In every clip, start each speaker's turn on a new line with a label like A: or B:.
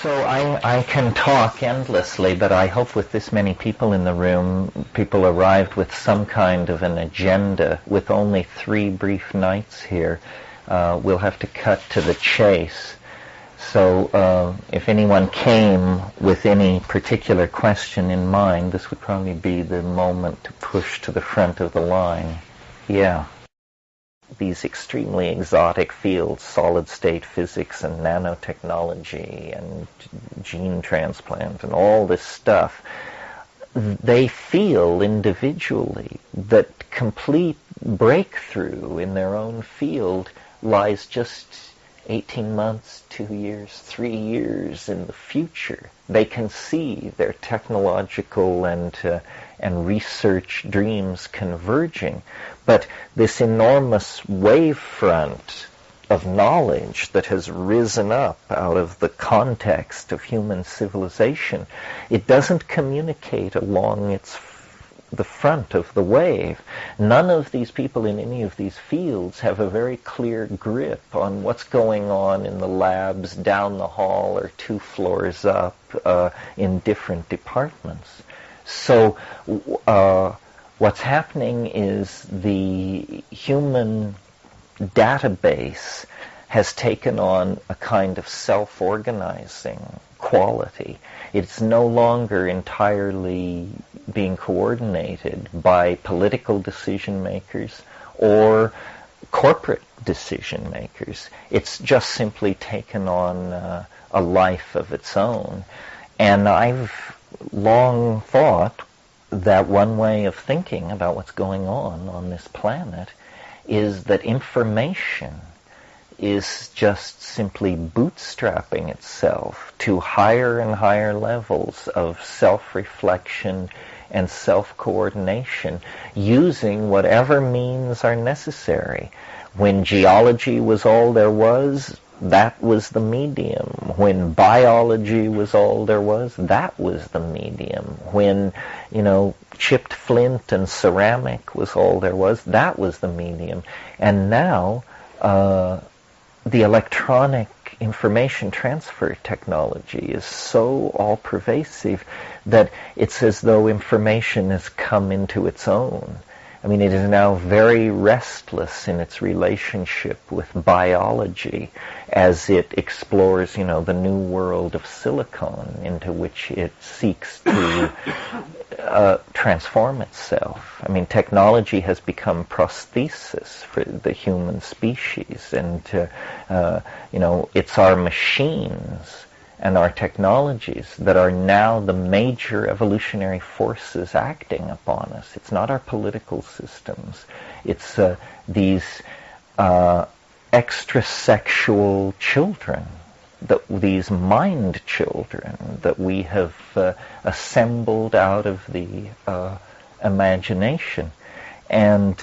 A: So I can talk endlessly, but I hope with this many people in the room, people arrived with some kind of an agenda. With only 3 brief nights here, we'll have to cut to the chase. So if anyone came with any particular question in mind, this would probably be the moment to push to the front of the line. Yeah. These extremely exotic fields, solid-state physics and nanotechnology and gene transplant and all this stuff, they feel individually that complete breakthrough in their own field lies just 18 months, 2 years, 3 years in the future. They can see their technological and research dreams converging. But this enormous wavefront of knowledge that has risen up out of the context of human civilization, it doesn't communicate along the front of the wave. None of these people in any of these fields have a very clear grip on what's going on in the labs down the hall or 2 floors up in different departments. So what's happening is the human database has taken on a kind of self-organizing quality. It's no longer entirely being coordinated by political decision makers or corporate decision makers. It's just simply taken on a life of its own. And I've long thought that one way of thinking about what's going on this planet is that information is just simply bootstrapping itself to higher and higher levels of self-reflection and self-coordination using whatever means are necessary. When geology was all there was, that was the medium. When biology was all there was, that was the medium. When, chipped flint and ceramic was all there was, that was the medium. And now, the electronic information transfer technology is so all-pervasive that it's as though information has come into its own. I mean, it is now very restless in its relationship with biology as it explores, the new world of silicon into which it seeks to transform itself. I mean, technology has become prosthesis for the human species, and it's our machines and our technologies that are now the major evolutionary forces acting upon us. It's not our political systems. It's these extrasexual children, these mind children that we have assembled out of the imagination. And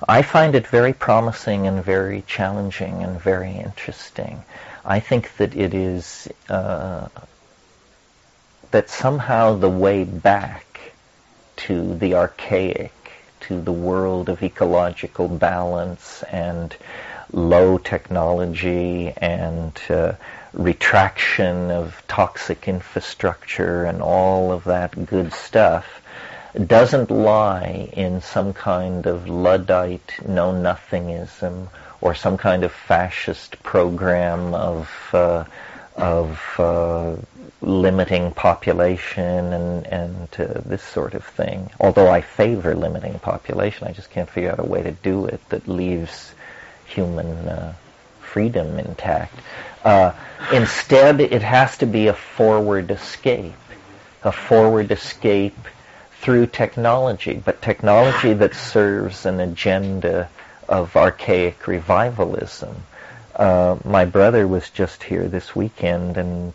A: I find it very promising and very challenging and very interesting. I think that it is that somehow the way back to the archaic, to the world of ecological balance and low technology and retraction of toxic infrastructure and all of that good stuff doesn't lie in some kind of Luddite know-nothingism or some kind of fascist program of limiting population and this sort of thing. Although I favor limiting population, I just can't figure out a way to do it that leaves human freedom intact. Instead, it has to be a forward escape through technology, but technology that serves an agenda of archaic revivalism. My brother was just here this weekend, and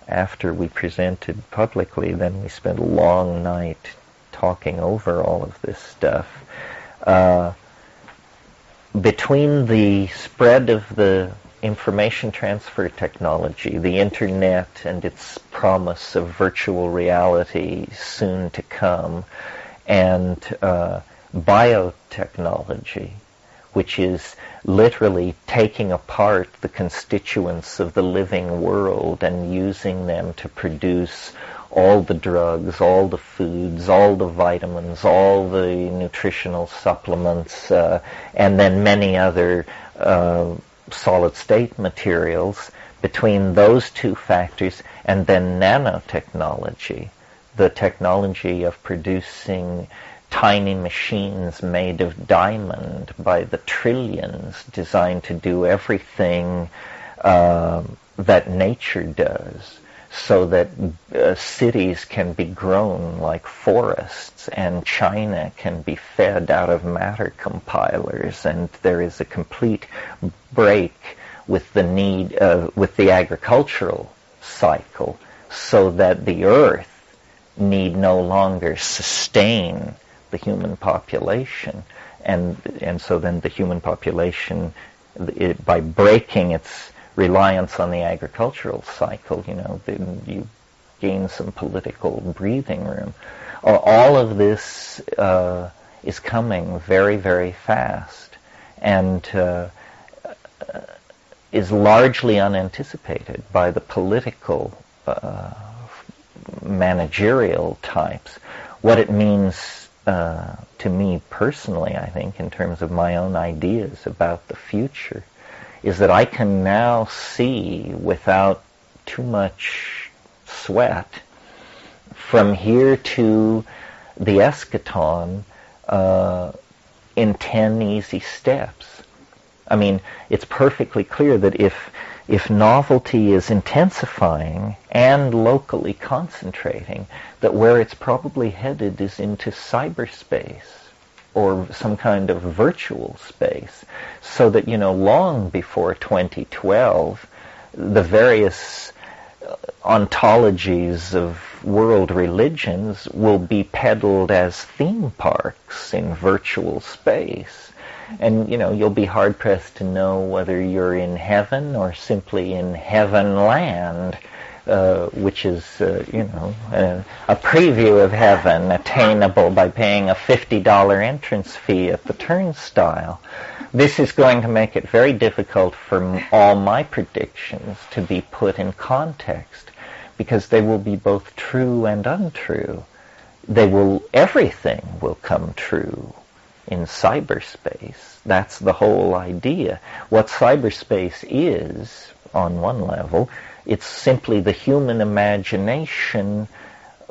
A: after we presented publicly, then we spent a long night talking over all of this stuff. Between the spread of the information transfer technology, the internet and its promise of virtual reality soon to come, and biotechnology, which is literally taking apart the constituents of the living world and using them to produce all the drugs, all the foods, all the vitamins, all the nutritional supplements, and then many other solid-state materials. Between those two factors, and then nanotechnology, the technology of producing tiny machines made of diamond by the trillions, designed to do everything that nature does, so that cities can be grown like forests, and China can be fed out of matter compilers, and there is a complete break with the need with the agricultural cycle, so that the earth need no longer sustain the human population, and so then the human population, by breaking its reliance on the agricultural cycle, then you gain some political breathing room. All of this is coming very, very fast, and is largely unanticipated by the political managerial types. What it means to me personally, I think, in terms of my own ideas about the future, is that I can now see without too much sweat from here to the eschaton in 10 easy steps. I mean, it's perfectly clear that if novelty is intensifying and locally concentrating, that where it's probably headed is into cyberspace or some kind of virtual space, so that, long before 2012, the various ontologies of world religions will be peddled as theme parks in virtual space. And, you'll be hard-pressed to know whether you're in heaven or simply in heaven land, which is, a preview of heaven attainable by paying a $50 entrance fee at the turnstile. This is going to make it very difficult for all my predictions to be put in context, because they will be both true and untrue. Everything will come true in cyberspace. That's the whole idea. What cyberspace is, on one level, it's simply the human imagination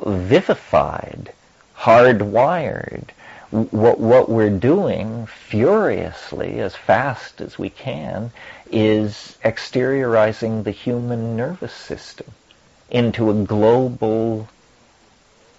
A: vivified, hardwired. What we're doing furiously, as fast as we can, is exteriorizing the human nervous system into a global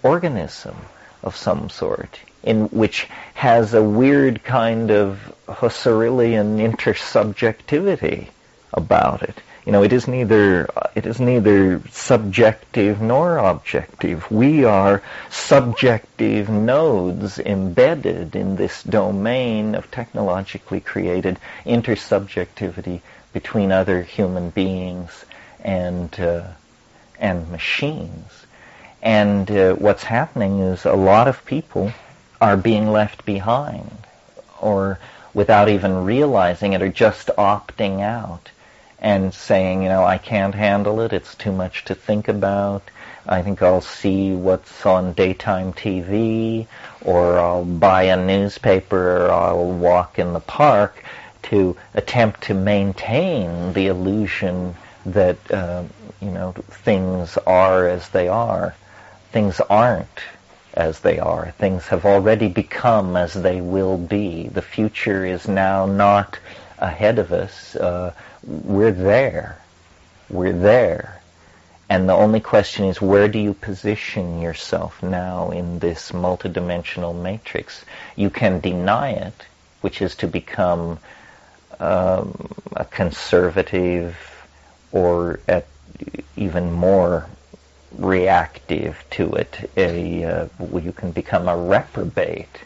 A: organism of some sort, in which has a weird kind of Husserlian intersubjectivity about it. It is neither subjective nor objective. We are subjective nodes embedded in this domain of technologically created intersubjectivity between other human beings and machines. And what's happening is a lot of people are being left behind, or without even realizing it, or just opting out and saying, I can't handle it, it's too much to think about, I think I'll see what's on daytime TV, or I'll buy a newspaper, or I'll walk in the park, to attempt to maintain the illusion that, things are as they are. Things aren't as they are. Things have already become as they will be. The future is now not ahead of us. We're there. We're there. And the only question is, where do you position yourself now in this multidimensional matrix? You can deny it, which is to become a conservative, or even more reactive to it. You can become a reprobate,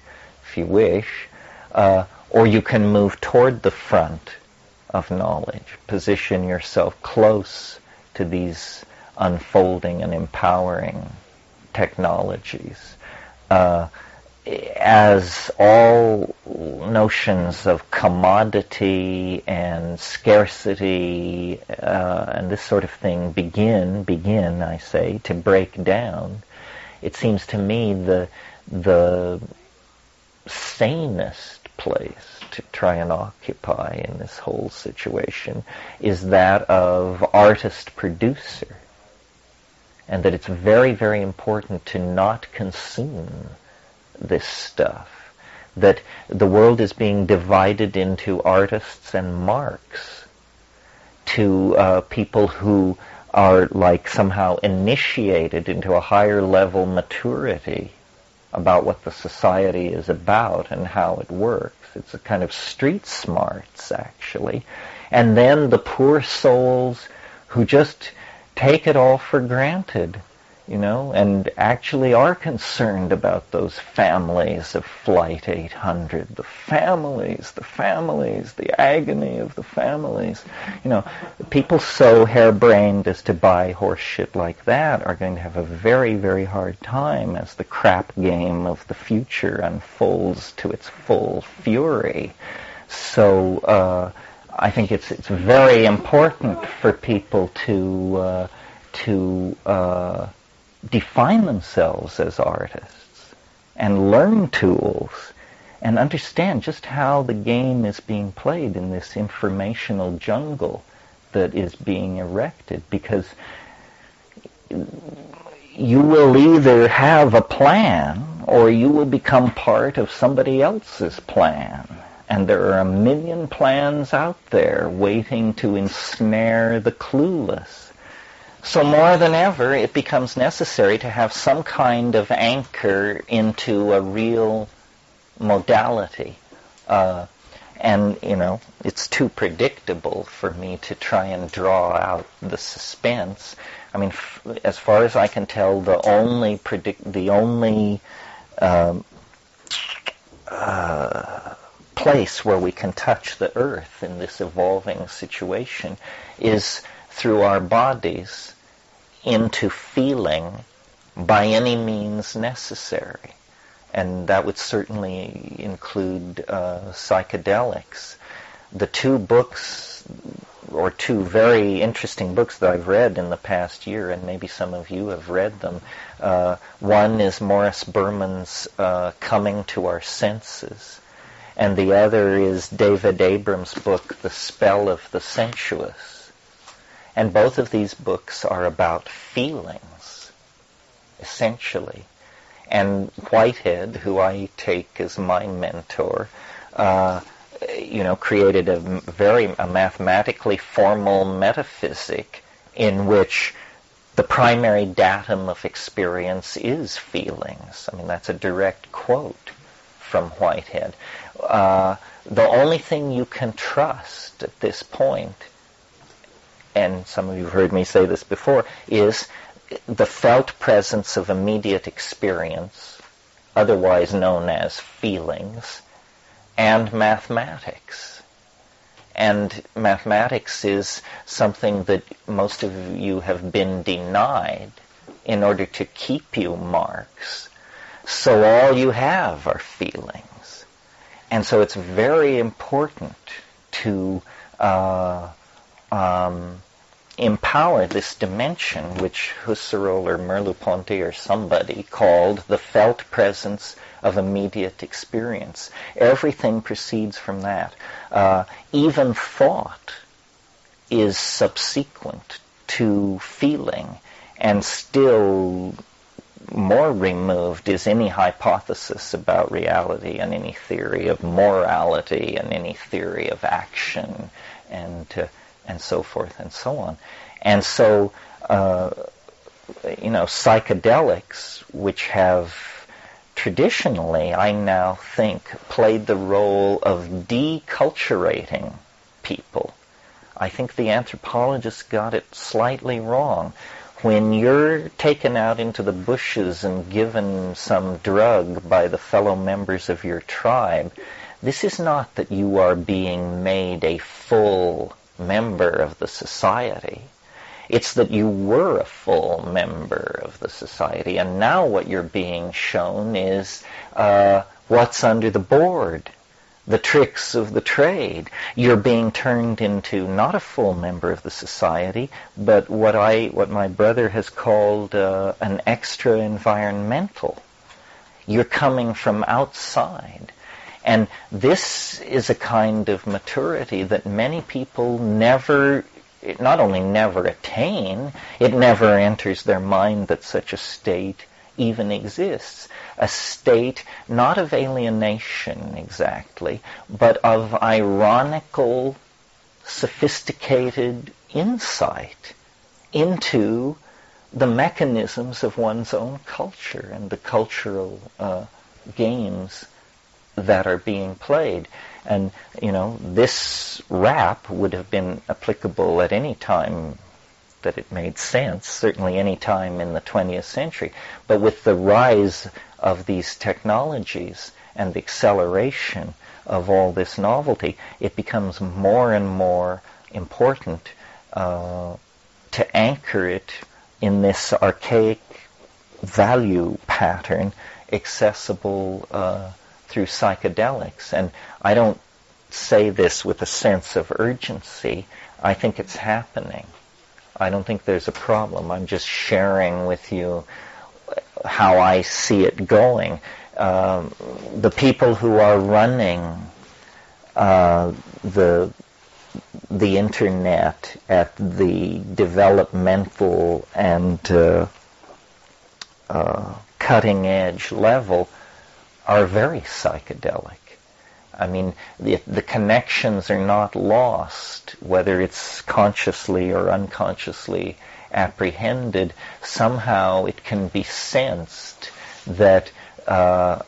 A: if you wish, or you can move toward the front of knowledge, position yourself close to these unfolding and empowering technologies. as all notions of commodity and scarcity and this sort of thing begin, I say, to break down, it seems to me the sanest place to try and occupy in this whole situation is that of artist-producer, and that it's very, very important to not consume this stuff, that the world is being divided into artists and marks, to people who are like somehow initiated into a higher level maturity about what the society is about and how it works. It's a kind of street smarts, actually. And then the poor souls who just take it all for granted, and actually are concerned about those families of Flight 800, the families, the agony of the families. People so harebrained as to buy horse shit like that are going to have a very, very hard time as the crap game of the future unfolds to its full fury. So I think it's very important for people to define themselves as artists and learn tools and understand just how the game is being played in this informational jungle that is being erected, because you will either have a plan or you will become part of somebody else's plan. And there are a million plans out there waiting to ensnare the clueless. So more than ever, it becomes necessary to have some kind of anchor into a real modality. And, it's too predictable for me to try and draw out the suspense. I mean, as far as I can tell, the only place where we can touch the earth in this evolving situation is through our bodies into feeling by any means necessary. And that would certainly include psychedelics. The two books, or two very interesting books that I've read in the past year, and maybe some of you have read them. One is Morris Berman's Coming to Our Senses, and the other is David Abrams' book, The Spell of the Sensuous. And both of these books are about feelings, essentially. And Whitehead, who I take as my mentor, created a mathematically formal metaphysic in which the primary datum of experience is feelings. I mean, that's a direct quote from Whitehead. The only thing you can trust at this point, and some of you have heard me say this before, is the felt presence of immediate experience, otherwise known as feelings, and mathematics. And mathematics is something that most of you have been denied in order to keep you marks. So all you have are feelings. And so it's very important to empower this dimension, which Husserl or Merleau-Ponty or somebody called the felt presence of immediate experience. Everything proceeds from that. Even thought is subsequent to feeling, and still more removed is any hypothesis about reality and any theory of morality and any theory of action and so forth and so on. And so, psychedelics, which have traditionally, I now think, played the role of deculturating people. I think the anthropologists got it slightly wrong. When you're taken out into the bushes and given some drug by the fellow members of your tribe, this is not that you are being made a full member of the society. It's that you were a full member of the society, and now what you're being shown is what's under the board, the tricks of the trade. You're being turned into not a full member of the society, but what my brother has called an extra-environmental. You're coming from outside. And this is a kind of maturity that many people not only never attain, it never enters their mind that such a state even exists. A state not of alienation exactly, but of ironical, sophisticated insight into the mechanisms of one's own culture and the cultural games that are being played. And, this rap would have been applicable at any time that it made sense, certainly any time in the 20th century. But with the rise of these technologies and the acceleration of all this novelty, it becomes more and more important to anchor it in this archaic value pattern accessible through psychedelics. And I don't say this with a sense of urgency. I think it's happening. I don't think there's a problem. I'm just sharing with you how I see it going. The people who are running the internet at the developmental and cutting edge level are very psychedelic. I mean, the connections are not lost, whether it's consciously or unconsciously apprehended. Somehow it can be sensed that the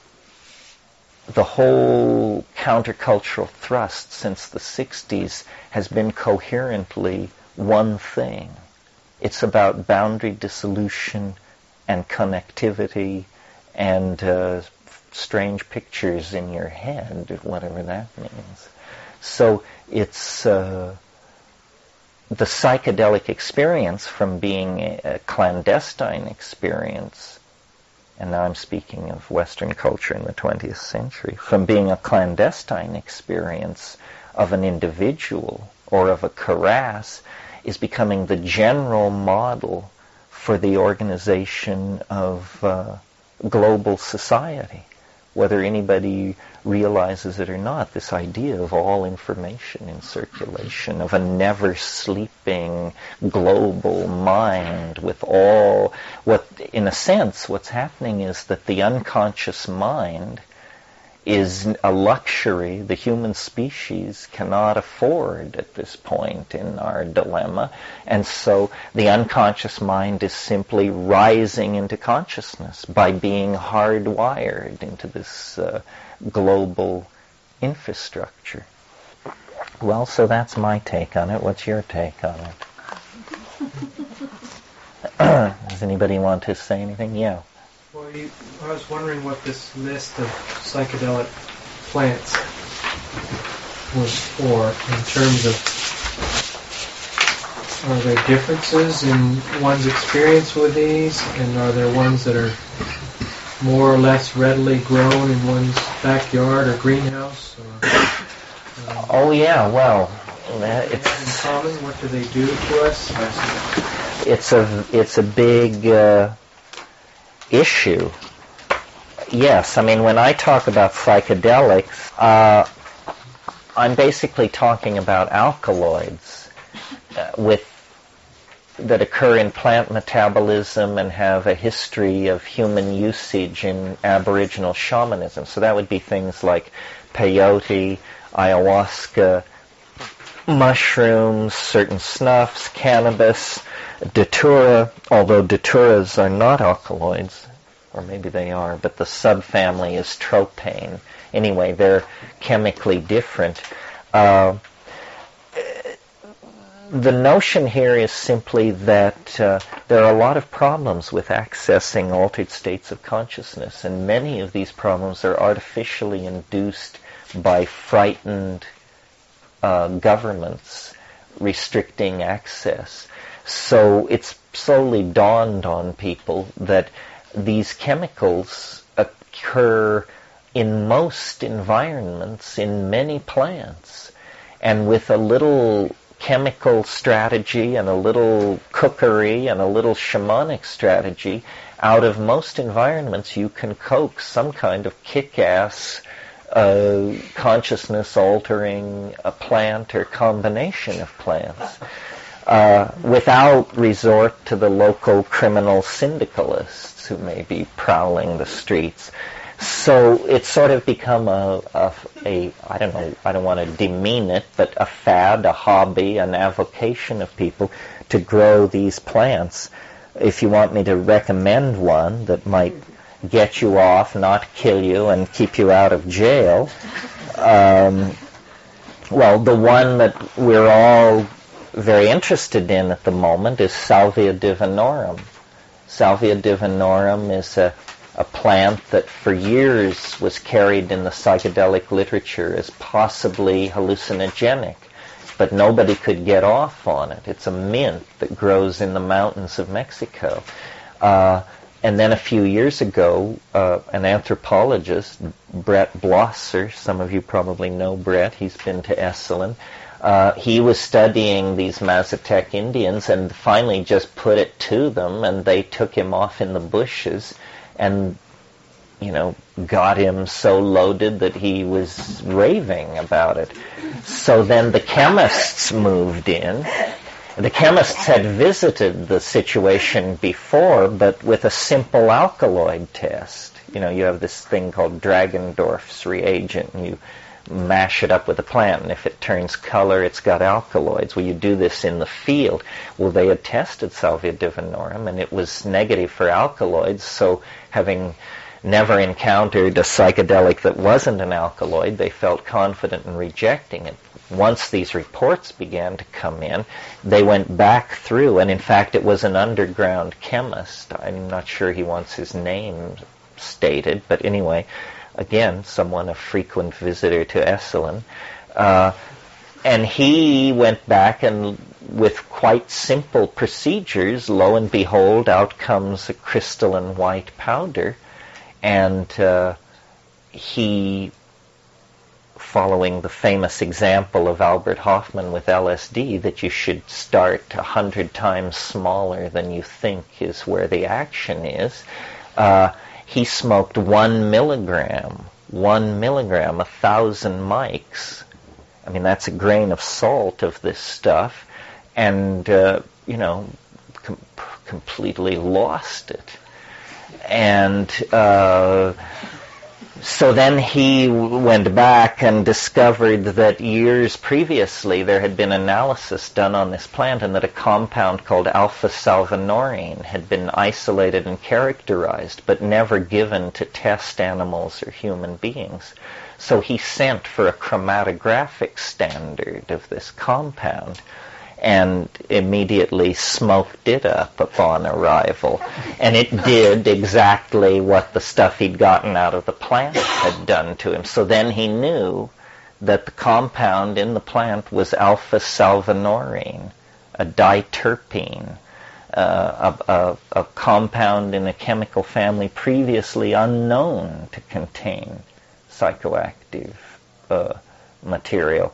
A: whole countercultural thrust since the 60s has been coherently one thing. It's about boundary dissolution and connectivity and strange pictures in your head, whatever that means. So it's the psychedelic experience from being a clandestine experience, and now I'm speaking of Western culture in the 20th century, from being a clandestine experience of an individual or of a karass, is becoming the general model for the organization of global society. Whether anybody realizes it or not, this idea of all information in circulation, of a never-sleeping global mind with all, in a sense, what's happening is that the unconscious mind is a luxury the human species cannot afford at this point in our dilemma. And so the unconscious mind is simply rising into consciousness by being hardwired into this global infrastructure. Well, so that's my take on it. What's your take on it? Does anybody want to say anything? Yeah.
B: Well, I was wondering what this list of psychedelic plants was for, in terms of, are there differences in one's experience with these, and are there ones that are more or less readily grown in one's backyard or greenhouse?
A: Oh yeah, well,
B: it's in common. What do they do to us?
A: It's a big issue. Yes, I mean, when I talk about psychedelics, I'm basically talking about alkaloids that occur in plant metabolism and have a history of human usage in Aboriginal shamanism. So that would be things like peyote, ayahuasca, mushrooms, certain snuffs, cannabis, datura, although daturas are not alkaloids, or maybe they are, but the subfamily is tropane. Anyway, they're chemically different. The notion here is simply that there are a lot of problems with accessing altered states of consciousness, and many of these problems are artificially induced by frightened governments restricting access. So it's slowly dawned on people that these chemicals occur in most environments, in many plants, and with a little chemical strategy and a little cookery and a little shamanic strategy, out of most environments you can coax some kind of kick-ass consciousness-altering plant or combination of plants without resort to the local criminal syndicalists who may be prowling the streets. So it's sort of become a I don't know, I don't want to demean it, but a fad, a hobby, an avocation of people to grow these plants. If you want me to recommend one that might get you off, not kill you, and keep you out of jail, well, the one that we're all very interested in at the moment is Salvia divinorum. Salvia divinorum is a plant that for years was carried in the psychedelic literature as possibly hallucinogenic, but nobody could get off on it. It's a mint that grows in the mountains of Mexico. And then a few years ago, an anthropologist, Brett Blosser, some of you probably know Brett, he's been to Esalen, he was studying these Mazatec Indians and finally just put it to them, and they took him off in the bushes and, got him so loaded that he was raving about it. So then the chemists moved in. The chemists had visited the situation before, but with a simple alkaloid test. You have this thing called Dragendorf's reagent, and you mash it up with a plant, and if it turns color, it's got alkaloids. Well, you do this in the field. Well, they had tested Salvia divinorum, and it was negative for alkaloids, so having never encountered a psychedelic that wasn't an alkaloid, they felt confident in rejecting it. Once these reports began to come in, they went back through, and in fact it was an underground chemist. I'm not sure he wants his name stated, but anyway, again, someone a frequent visitor to Esalen. And he went back and with quite simple procedures, lo and behold, out comes a crystalline white powder. And he, following the famous example of Albert Hoffman with LSD, that you should start 100 times smaller than you think is where the action is, he smoked 1 milligram, 1,000 mics. I mean, that's a grain of salt of this stuff, and, completely lost it. And so then he went back and discovered that years previously there had been analysis done on this plant, and that a compound called alpha-salvinorin had been isolated and characterized, but never given to test animals or human beings. So he sent for a chromatographic standard of this compound, and immediately smoked it up upon arrival. And it did exactly what the stuff he'd gotten out of the plant had done to him. So then he knew that the compound in the plant was alpha-salvinorin, a diterpene, a compound in a chemical family previously unknown to contain psychoactive material.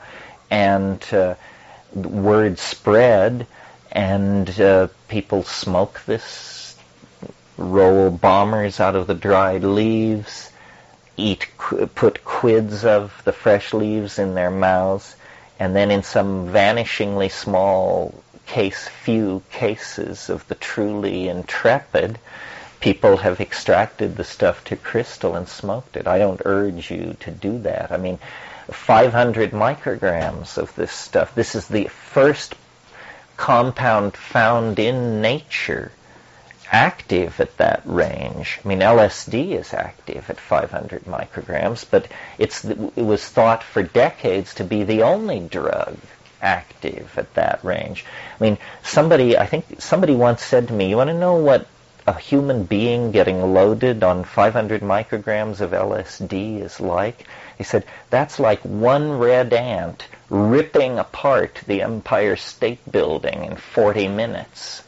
A: And word spread, and people smoke this, roll bombers out of the dried leaves, put quids of the fresh leaves in their mouths, and then in some vanishingly small few cases of the truly intrepid, people have extracted the stuff to crystal and smoked it. I don't urge you to do that. I mean, 500 micrograms of this stuff. This is the first compound found in nature active at that range. I mean, LSD is active at 500 micrograms, but it was thought for decades to be the only drug active at that range. I mean, I think somebody once said to me, you want to know what a human being getting loaded on 500 micrograms of LSD is like. He said, that's like one red ant ripping apart the Empire State Building in 40 minutes.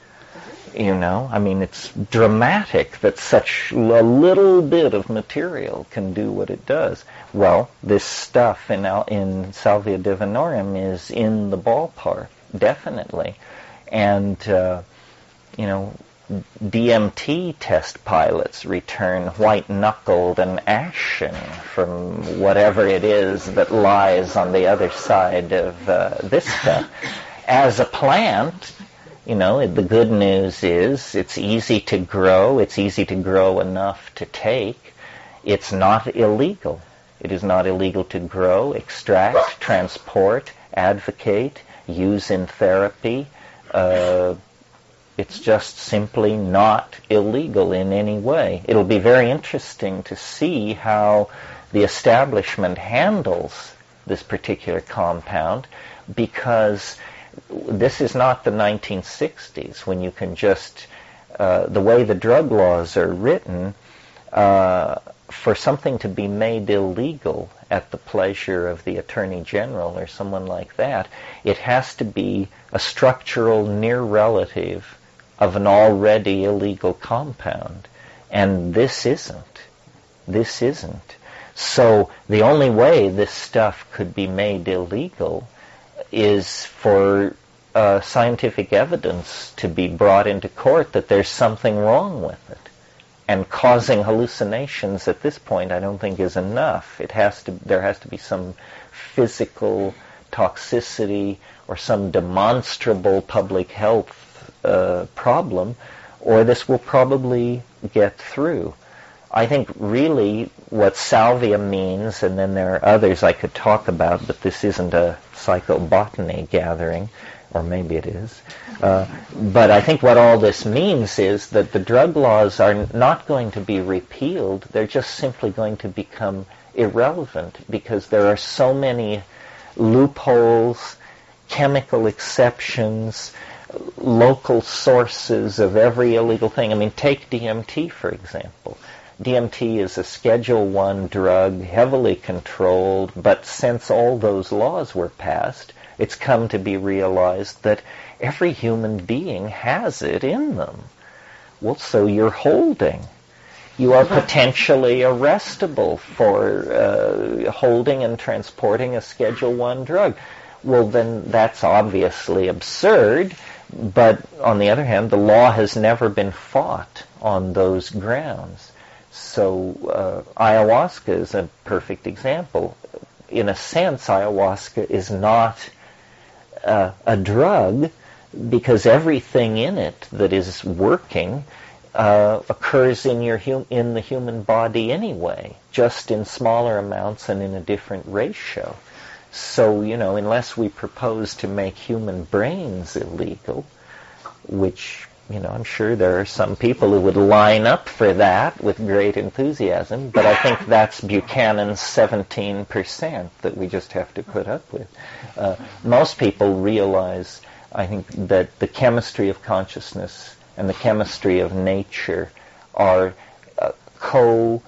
A: You know, I mean, it's dramatic that such a little bit of material can do what it does. Well, this stuff in Salvia divinorum is in the ballpark, definitely. And, you know, DMT test pilots return white-knuckled and ashen from whatever it is that lies on the other side of this stuff. As a plant, you know, the good news is it's easy to grow. It's easy to grow enough to take. It's not illegal. It is not illegal to grow, extract, transport, advocate, use in therapy. It's just simply not illegal in any way. It'll be very interesting to see how the establishment handles this particular compound, because this is not the 1960s when you can just, the way the drug laws are written, for something to be made illegal at the pleasure of the Attorney General or someone like that, it has to be a structural near relative of an already illegal compound. And this isn't. This isn't. So the only way this stuff could be made illegal is for scientific evidence to be brought into court that there's something wrong with it. And causing hallucinations at this point I don't think is enough. There has to be some physical toxicity or some demonstrable public health problem, or this will probably get through. I think really what salvia means, and then there are others I could talk about, but this isn't a psychobotany gathering, or maybe it is. But I think what all this means is that the drug laws are not going to be repealed. They're just simply going to become irrelevant because there are so many loopholes, chemical exceptions, local sources of every illegal thing. I mean, take DMT, for example. DMT is a Schedule I drug, heavily controlled, but since all those laws were passed, it's come to be realized that every human being has it in them. Well, so you're holding. You are potentially arrestable for holding and transporting a Schedule I drug. Well, then that's obviously absurd, but on the other hand, the law has never been fought on those grounds. So ayahuasca is a perfect example. In a sense, ayahuasca is not a drug because everything in it that is working occurs in the human body anyway, just in smaller amounts and in a different ratio. So, you know, unless we propose to make human brains illegal, which, you know, I'm sure there are some people who would line up for that with great enthusiasm, but I think that's Buchanan's 17% that we just have to put up with. Most people realize, I think, that the chemistry of consciousness and the chemistry of nature are co-evolved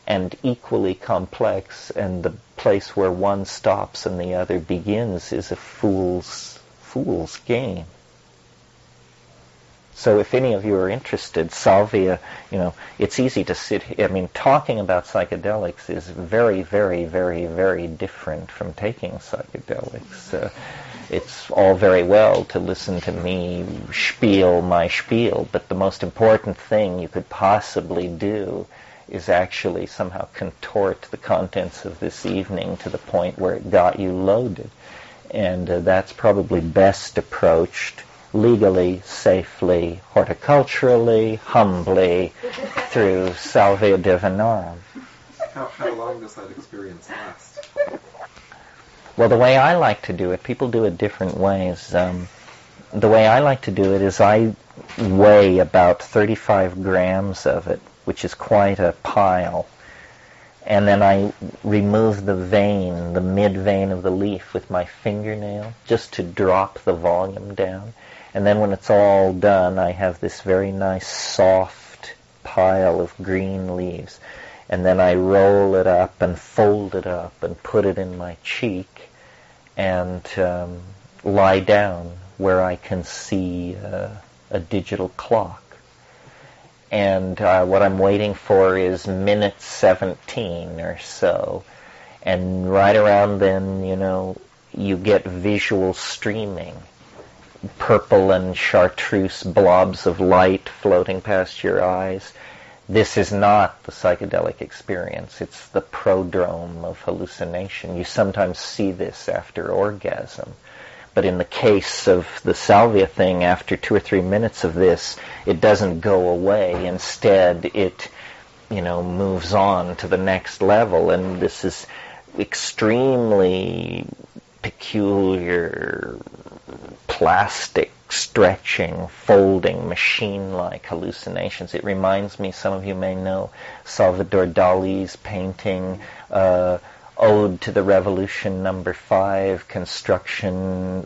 A: and equally complex, and the place where one stops and the other begins is a fool's game. So if any of you are interested, salvia, you know, it's easy to sit here. I mean, talking about psychedelics is very, very, very, very different from taking psychedelics. It's all very well to listen to me spiel my spiel, but the most important thing you could possibly do is actually somehow contort the contents of this evening to the point where it got you loaded. And that's probably best approached legally, safely, horticulturally, humbly, through Salvia divinorum.
C: How long does that experience last?
A: Well, the way I like to do it, people do it different ways. The way I like to do it is I weigh about 35 grams of it, which is quite a pile. And then I remove the vein, the mid-vein of the leaf with my fingernail, just to drop the volume down. And then when it's all done, I have this very nice soft pile of green leaves. And then I roll it up and fold it up and put it in my cheek and lie down where I can see a digital clock. And what I'm waiting for is minute 17 or so. And right around then, you get visual streaming. Purple and chartreuse blobs of light floating past your eyes. This is not the psychedelic experience. It's the prodrome of hallucination. You sometimes see this after orgasm. But in the case of the salvia thing, after 2 or 3 minutes of this, it doesn't go away. Instead, it, moves on to the next level. And this is extremely peculiar, plastic, stretching, folding, machine-like hallucinations. It reminds me, some of you may know, Salvador Dali's painting, Ode to the Revolution No. 5,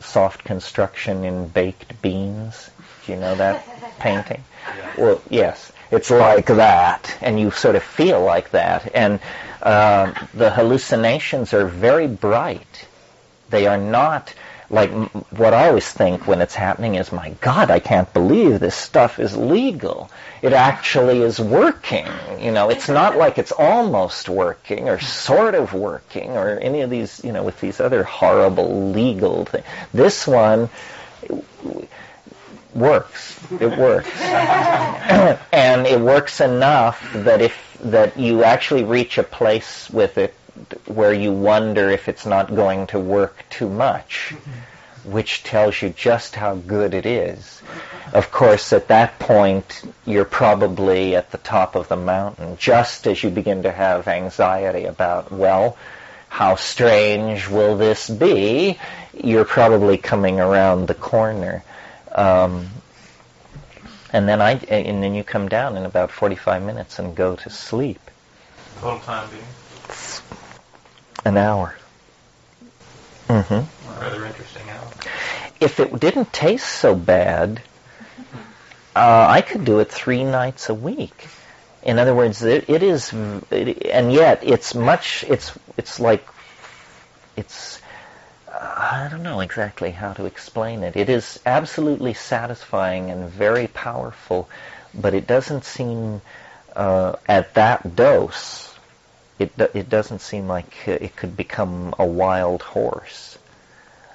A: soft construction in baked beans. Do you know that painting?
C: Yeah.
A: Well, yes. It's like that, and you sort of feel like that. And the hallucinations are very bright. They are not like what I always think when it's happening is, my God, I can't believe this stuff is legal. It actually is working. It's not like it's almost working or sort of working or any of these, with these other horrible legal things. This one works. It works. And it works enough that you actually reach a place with it where you wonder if it's not going to work too much, which tells you just how good it is. Of course, at that point, you're probably at the top of the mountain, just as you begin to have anxiety about, well, how strange will this be? You're probably coming around the corner. And then you come down in about 45 minutes and go to sleep.
D: Total time being?
A: An hour.
D: Mm-hmm. Rather interesting hour.
A: If it didn't taste so bad, I could do it 3 nights a week. In other words, and yet it's I don't know exactly how to explain it. It is absolutely satisfying and very powerful, but it doesn't seem, at that dose, it doesn't seem like it could become a wild horse.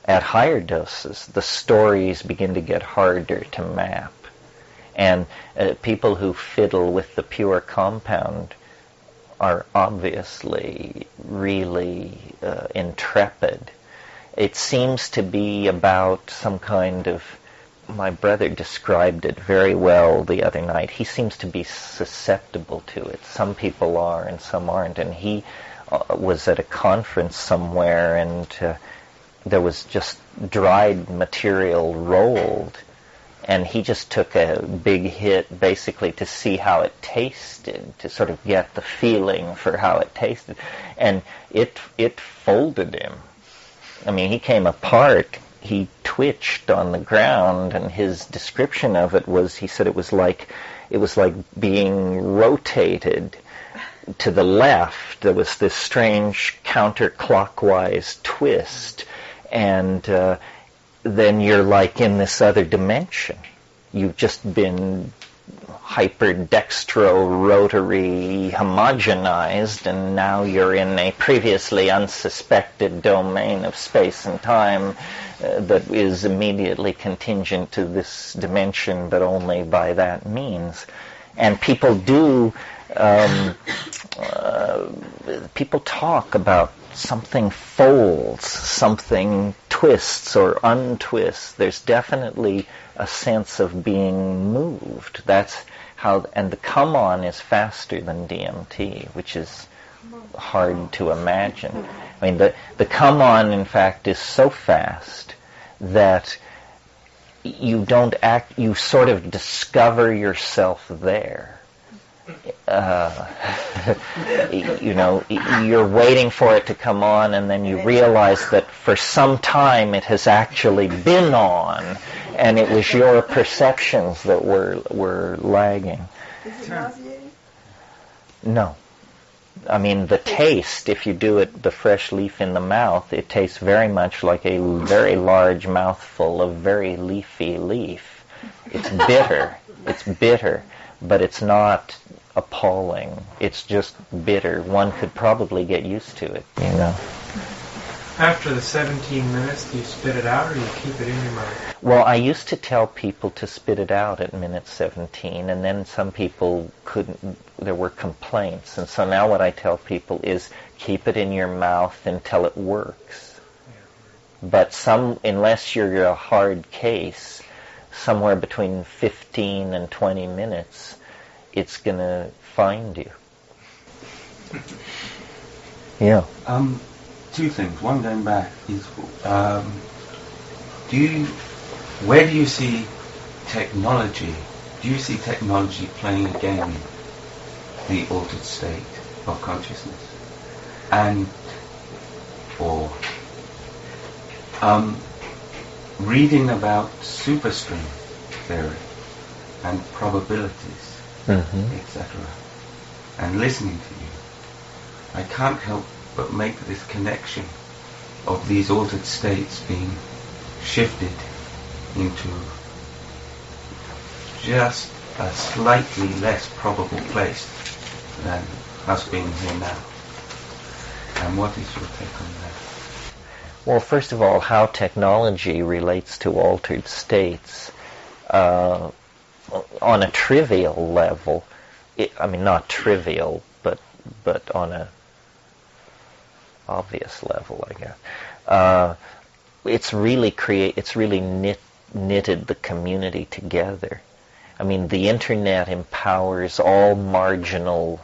A: At higher doses, the stories begin to get harder to map. And people who fiddle with the pure compound are obviously really intrepid. It seems to be about some kind of, my brother described it very well the other night. He seems to be susceptible to it. Some people are and some aren't. And he was at a conference somewhere and there was just dried material rolled. And he just took a big hit basically to see how it tasted, to sort of get the feeling for how it tasted. And it folded him. I mean, he came apart. He twitched on the ground, and his description of it was, he said it was like being rotated to the left. There was this strange counterclockwise twist, and then you're like in this other dimension. You've just been hyperdextro-rotary homogenized, and now you're in a previously unsuspected domain of space and time that is immediately contingent to this dimension, but only by that means. And people people talk about something folds, something twists or untwists. There's definitely a sense of being moved. That's how, and the come on is faster than DMT, which is hard to imagine. I mean, the come on, in fact, is so fast that you don't act, you sort of discover yourself there. You're waiting for it to come on, and then you realize that for some time it has actually been on, and it was your perceptions that were lagging.
E: Is it nauseating?
A: No. I mean, the taste, if you do it, the fresh leaf in the mouth, it tastes very much like a very large mouthful of very leafy leaf. It's bitter. It's bitter, but it's not appalling. It's just bitter. One could probably get used to it, you know.
B: After the 17 minutes, do you spit it out or do you keep it in your mouth?
A: Well, I used to tell people to spit it out at minute 17, and then some people couldn't, there were complaints. And so now what I tell people is keep it in your mouth until it works. But unless you're a hard case, somewhere between 15 and 20 minutes, it's going to find you. Yeah.
F: Two things. One, going back, is where do you see technology? Do you see technology playing a game in the altered state of consciousness? Reading about superstring theory and probabilities, etc., and listening to you, I can't help but make this connection of these altered states being shifted into just a slightly less probable place than us being here now. And what is your take on that?
A: Well, first of all, how technology relates to altered states. On a trivial level, not trivial, but on a obvious level, I guess. It's really knitted the community together. I mean, the internet empowers all marginalia,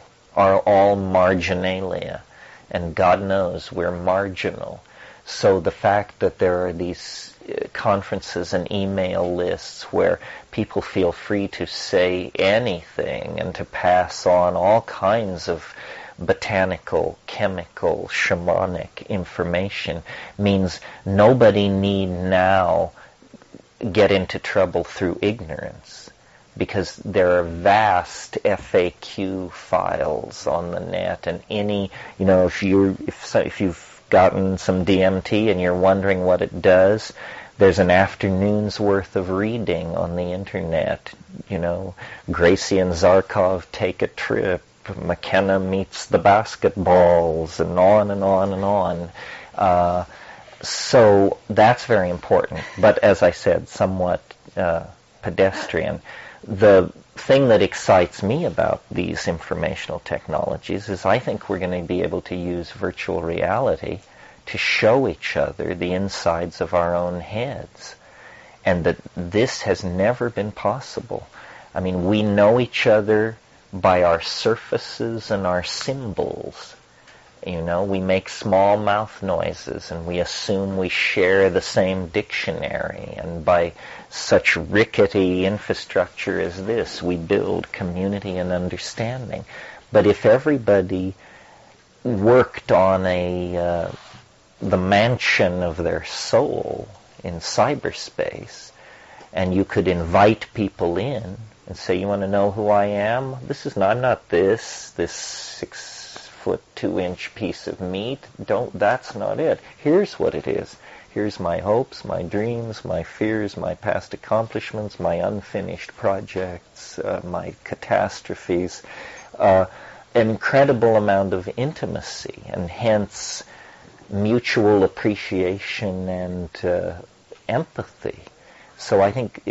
A: and God knows we're marginal. So the fact that there are these conferences and email lists where people feel free to say anything and to pass on all kinds of botanical, chemical, shamanic information means nobody need now get into trouble through ignorance, because there are vast FAQ files on the net, and if you've gotten some DMT and you're wondering what it does, there's an afternoon's worth of reading on the internet. Gracie and Zarkov take a trip, McKenna meets the basketballs, and on and on and on. So that's very important, but as I said, somewhat pedestrian. The thing that excites me about these informational technologies is I think we're going to be able to use virtual reality to show each other the insides of our own heads, and that this has never been possible. I mean, we know each other by our surfaces and our symbols. We make small mouth noises and we assume we share the same dictionary, and by such rickety infrastructure as this, we build community and understanding. But if everybody worked on the mansion of their soul in cyberspace, and you could invite people in and say, you want to know who I am? I'm not this 6'2" piece of meat. That's not it. Here's what it is. Here's my hopes, my dreams, my fears, my past accomplishments, my unfinished projects, my catastrophes. An incredible amount of intimacy, and hence mutual appreciation and empathy. So I think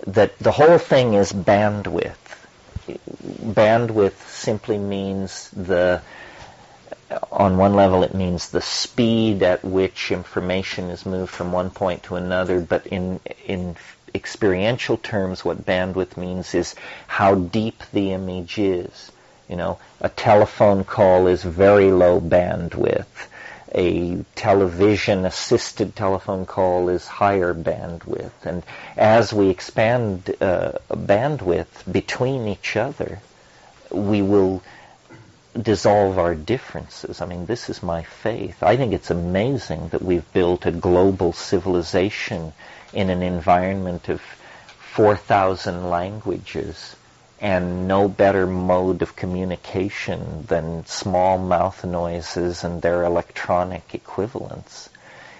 A: that the whole thing is bandwidth. Bandwidth simply means on one level it means the speed at which information is moved from one point to another, but in experiential terms what bandwidth means is how deep the image is. A telephone call is very low bandwidth. A television-assisted telephone call is higher bandwidth. And as we expand bandwidth between each other, we will dissolve our differences. I mean, this is my faith. I think it's amazing that we've built a global civilization in an environment of 4,000 languages and no better mode of communication than small mouth noises and their electronic equivalents.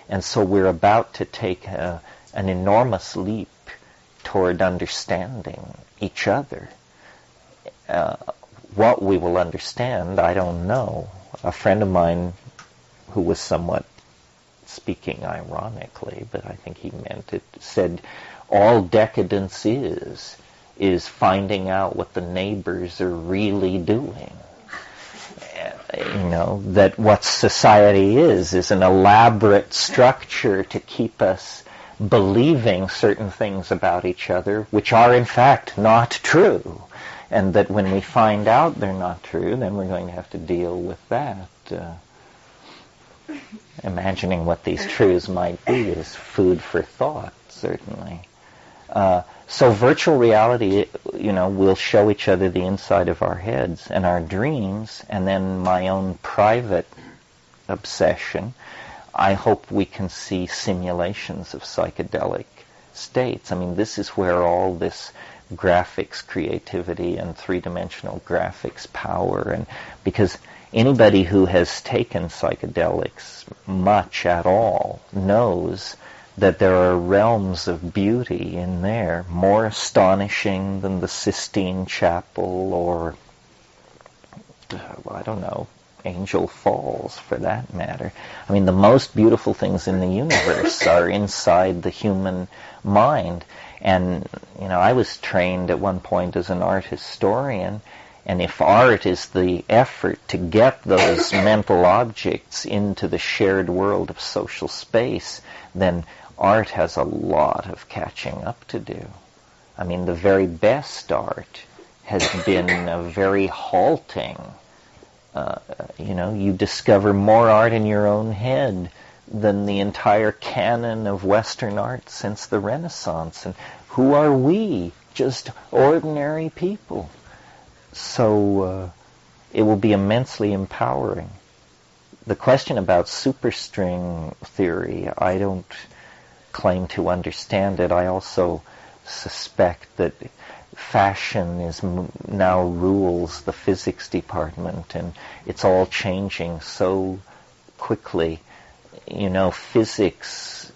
A: And so we're about to take an enormous leap toward understanding each other. What we will understand, I don't know. A friend of mine who was somewhat speaking ironically, but I think he meant it, said, all decadence is finding out what the neighbors are really doing. You know, that what society is an elaborate structure to keep us believing certain things about each other, which are in fact not true. And that when we find out they're not true, then we're going to have to deal with that. Imagining what these truths might be is food for thought, certainly. So virtual reality, will show each other the inside of our heads and our dreams, and then my own private obsession. I hope we can see simulations of psychedelic states. I mean, this is where all this graphics creativity and three-dimensional graphics power, and because anybody who has taken psychedelics much at all knows that there are realms of beauty in there, more astonishing than the Sistine Chapel or, I don't know, Angel Falls for that matter. I mean, the most beautiful things in the universe are inside the human mind. And, I was trained at one point as an art historian, and if art is the effort to get those mental objects into the shared world of social space, then art has a lot of catching up to do. I mean, the very best art has been a very halting. You discover more art in your own head than the entire canon of Western art since the Renaissance. And who are we? Just ordinary people. So it will be immensely empowering. The question about superstring theory, I don't claim to understand it. I also suspect that fashion now rules the physics department, and it's all changing so quickly. Physics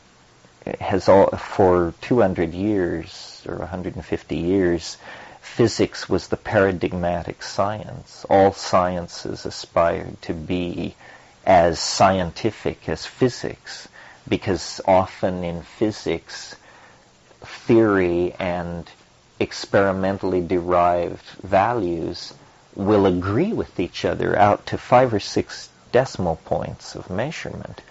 A: has for 200 years or 150 years, physics was the paradigmatic science. All sciences aspired to be as scientific as physics, because often in physics, theory and experimentally derived values will agree with each other out to 5 or 6 decimal points of measurement.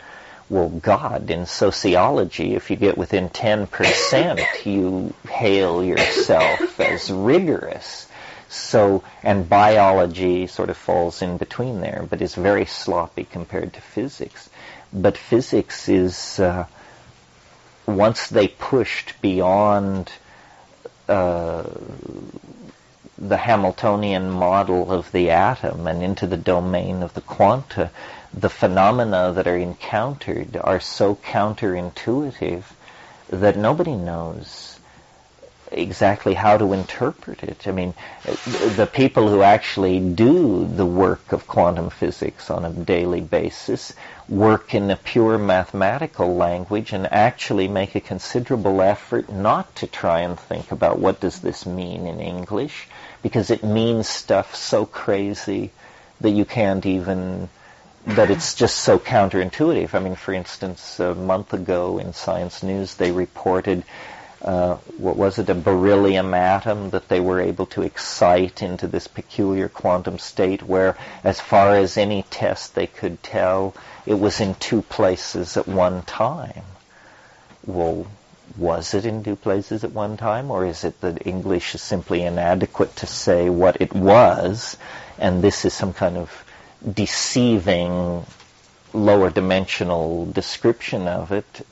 A: Well, God, in sociology, if you get within 10%, you hail yourself as rigorous. So, and biology sort of falls in between there, but is very sloppy compared to physics. But physics is, once they pushed beyond the Hamiltonian model of the atom and into the domain of the quanta, the phenomena that are encountered are so counterintuitive that nobody knows exactly how to interpret it. I mean, the people who actually do the work of quantum physics on a daily basis work in a pure mathematical language and actually make a considerable effort not to try and think about what does this mean in English, because it means stuff so crazy that you can't even, that it's just so counterintuitive. I mean, for instance, a month ago in Science News they reported a beryllium atom that they were able to excite into this peculiar quantum state where, as far as any test they could tell, it was in 2 places at one time. Well, was it in 2 places at one time, or is it that English is simply inadequate to say what it was, and this is some kind of deceiving lower dimensional description of it?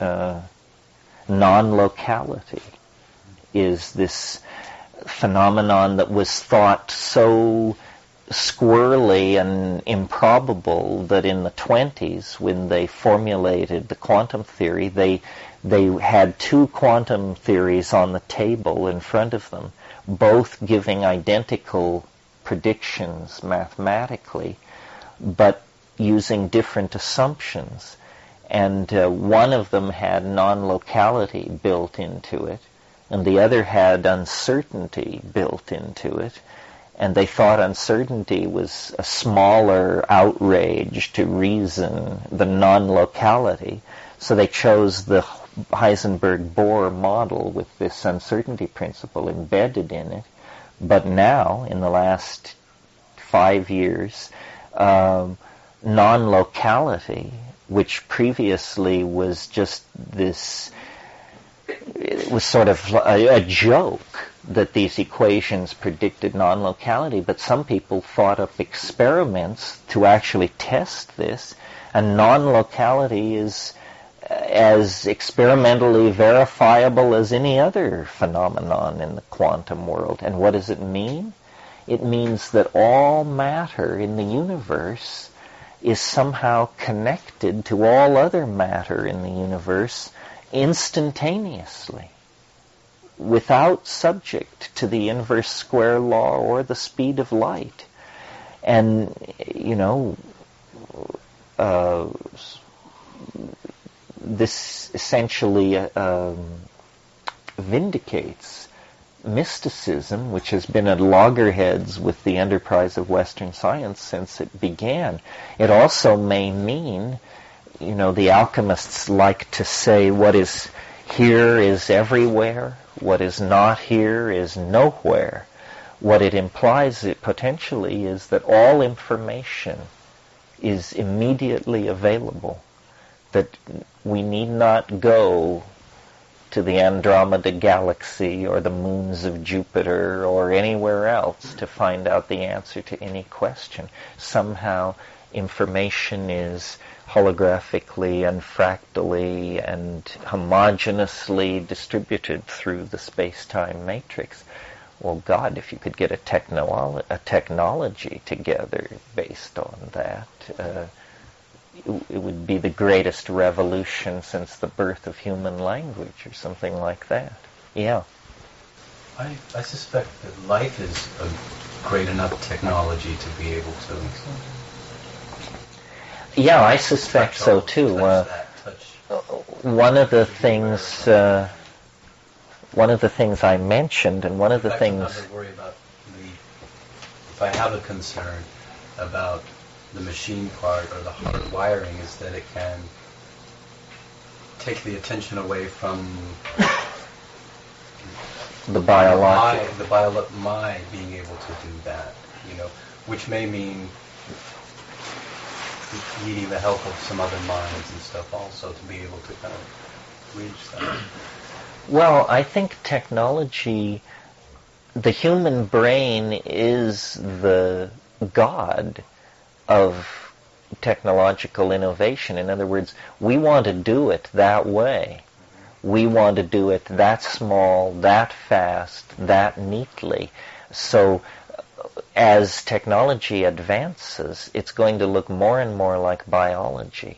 A: Non-locality is this phenomenon that was thought so squirrely and improbable that in the 20s, when they formulated the quantum theory, they had two quantum theories on the table in front of them, both giving identical predictions mathematically, but using different assumptions. And one of them had non-locality built into it, and the other had uncertainty built into it. And they thought uncertainty was a smaller outrage to reason than non-locality. So they chose the Heisenberg-Bohr model with this uncertainty principle embedded in it. But now, in the last 5 years, non-locality, which previously was just this, it was sort of a joke that these equations predicted non-locality, but some people thought up experiments to actually test this, and non-locality is as experimentally verifiable as any other phenomenon in the quantum world. And what does it mean? It means that all matter in the universe is somehow connected to all other matter in the universe instantaneously, without subject to the inverse square law or the speed of light. And, this essentially vindicates mysticism, which has been at loggerheads with the enterprise of Western science since it began. It also may mean, the alchemists like to say what is here is everywhere, what is not here is nowhere. What it implies, potentially, is that all information is immediately available, that we need not go to the Andromeda Galaxy or the moons of Jupiter or anywhere else to find out the answer to any question. Somehow information is holographically and fractally and homogeneously distributed through the space-time matrix. Well, God, if you could get a technology together based on that, it would be the greatest revolution since the birth of human language or something like that. Yeah.
E: I suspect that light is a great enough technology to be able to...
A: Yeah, I suspect so too. One of the things I mentioned, and one of the things...
E: I worry about if I have a concern about the machine part or the hard wiring, is that it can take the attention away from
A: the biological,
E: my being able to do that, which may mean needing the help of some other minds and stuff also to be able to kind of reach that.
A: Well, I think technology, the human brain is the god of technological innovation. In other words, we want to do it that way. We want to do it that small, that fast, that neatly. So as technology advances, it's going to look more and more like biology.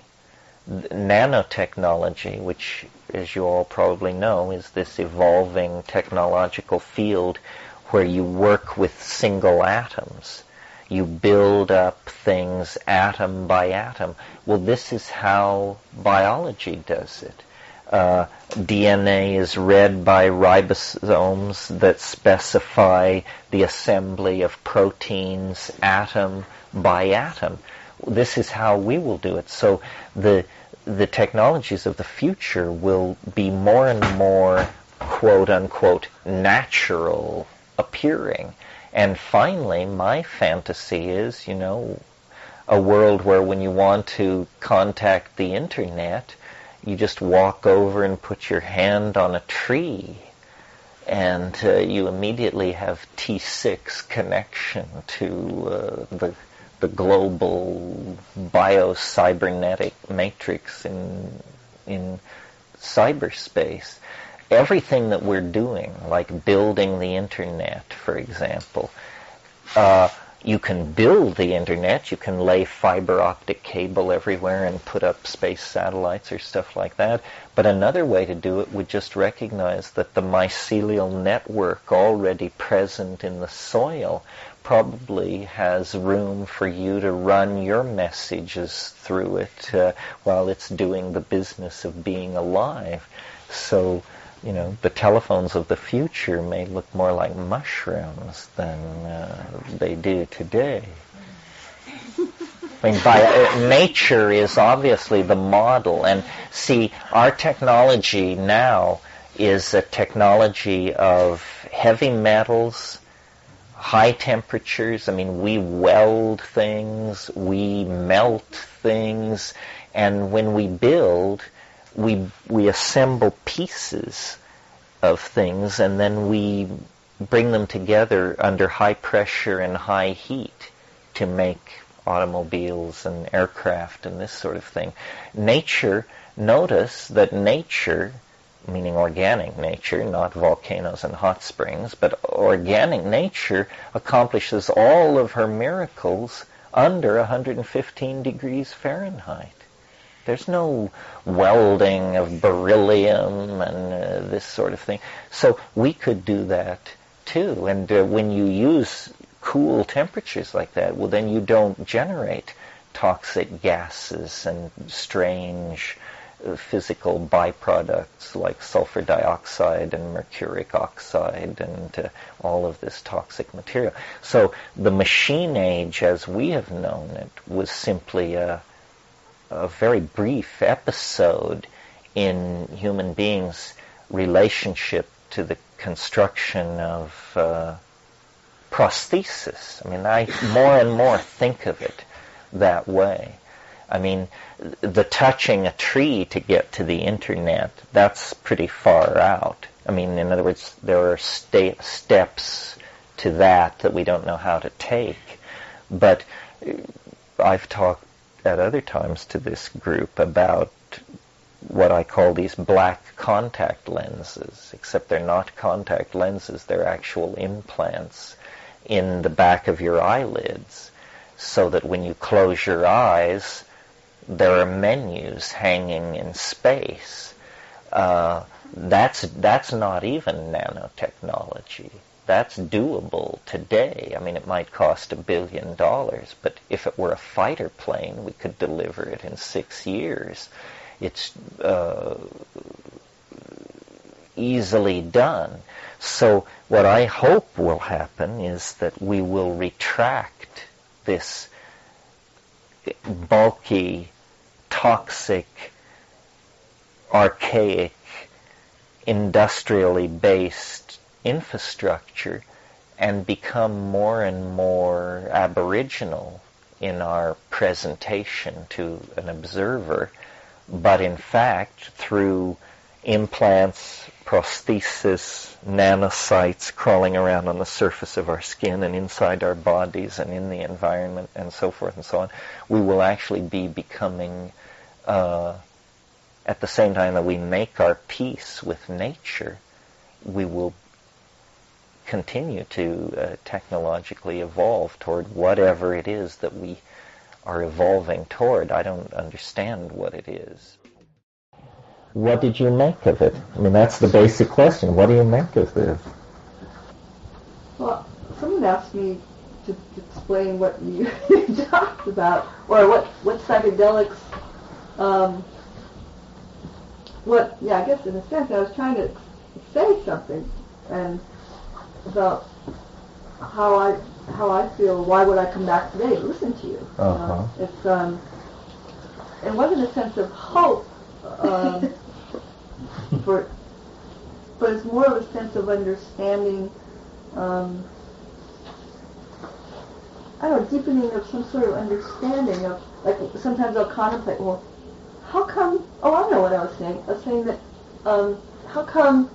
A: Nanotechnology, which, as you all probably know, is this evolving technological field where you work with single atoms. You build up things atom by atom. Well, this is how biology does it. DNA is read by ribosomes that specify the assembly of proteins atom by atom. This is how we will do it. So the technologies of the future will be more and more, quote unquote, natural appearing. And finally, my fantasy is, a world where when you want to contact the internet, you just walk over and put your hand on a tree, and you immediately have T6 connection to the global bio-cybernetic matrix in cyberspace. Everything that we're doing, like building the internet, for example, you can build the internet, you can lay fiber optic cable everywhere and put up space satellites or stuff like that. But another way to do it would just recognize that the mycelial network already present in the soil probably has room for you to run your messages through it while it's doing the business of being alive. So, the telephones of the future may look more like mushrooms than they do today. I mean, nature is obviously the model. And see, our technology now is a technology of heavy metals, high temperatures. I mean, we weld things, we melt things, and when we build, we assemble pieces of things, and then we bring them together under high pressure and high heat to make automobiles and aircraft and this sort of thing. Notice that nature, meaning organic nature, not volcanoes and hot springs, but organic nature accomplishes all of her miracles under 115 degrees Fahrenheit. There's no welding of beryllium and this sort of thing. So we could do that too. And when you use cool temperatures like that, well, then you don't generate toxic gases and strange physical byproducts like sulfur dioxide and mercuric oxide and all of this toxic material. So the machine age, as we have known it, was simply a very brief episode in human beings' relationship to the construction of prosthesis. I mean, I more and more think of it that way. I mean, the touching a tree to get to the internet, that's pretty far out. I mean, in other words, there are steps to that we don't know how to take. But I've talked at other times to this group about what I call these black contact lenses, except they're not contact lenses, they're actual implants in the back of your eyelids, so that when you close your eyes, there are menus hanging in space. That's not even nanotechnology. That's doable today. I mean, it might cost $1 billion, but if it were a fighter plane, we could deliver it in 6 years. It's easily done. So what I hope will happen is that we will retract this bulky, toxic, archaic, industrially based infrastructure and become more and more aboriginal in our presentation to an observer, but in fact through implants, prosthesis, nanocytes crawling around on the surface of our skin and inside our bodies and in the environment and so forth and so on, we will actually be becoming, at the same time that we make our peace with nature, we will continue to technologically evolve toward whatever it is that we are evolving toward. I don't understand what it is. What did you make of it? I mean, that's the basic question. What do you make of this?
G: Well, someone asked me to explain what you talked about, or what psychedelics, I guess in a sense I was trying to say something, and about how I feel, why would I come back today to listen to you?
A: Uh-huh.
G: It wasn't a sense of hope, but it's more of a sense of understanding, deepening of some sort of understanding of, like, sometimes I'll contemplate, well, how come, I know what I was saying. I was saying that, how come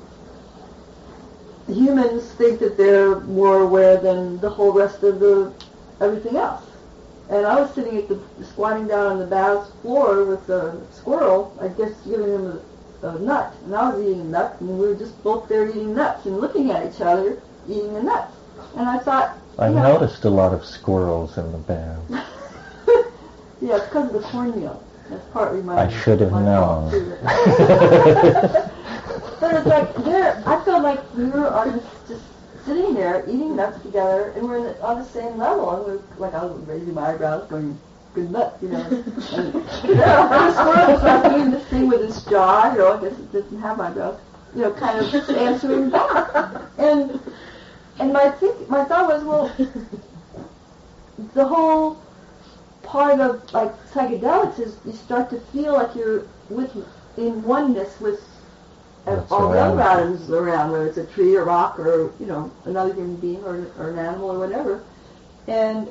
G: humans think that they're more aware than the whole rest of everything else? And I was sitting squatting down on the bath's floor with a squirrel, I guess giving him a nut, and I was eating a nut, and we were just both there eating nuts and looking at each other eating the nuts. And I thought,
A: I've
G: Yeah.
A: noticed a lot of squirrels in the bath.
G: Yeah, it's because of the cornmeal. That's partly my.
A: I should have
G: my
A: known.
G: fault, too. But it's like I feel like we are just sitting there eating nuts together, and we're on the same level. And we're like, I was raising my eyebrows, going, "Good nuts," And the squirrel's like doing this thing with his jaw. I guess it doesn't have eyebrows. Kind of answering back. And my thought was, well, the whole part of like psychedelics is you start to feel like you're in oneness with all the other atoms around, whether it's a tree, a rock, or another human being, or an animal, or whatever, and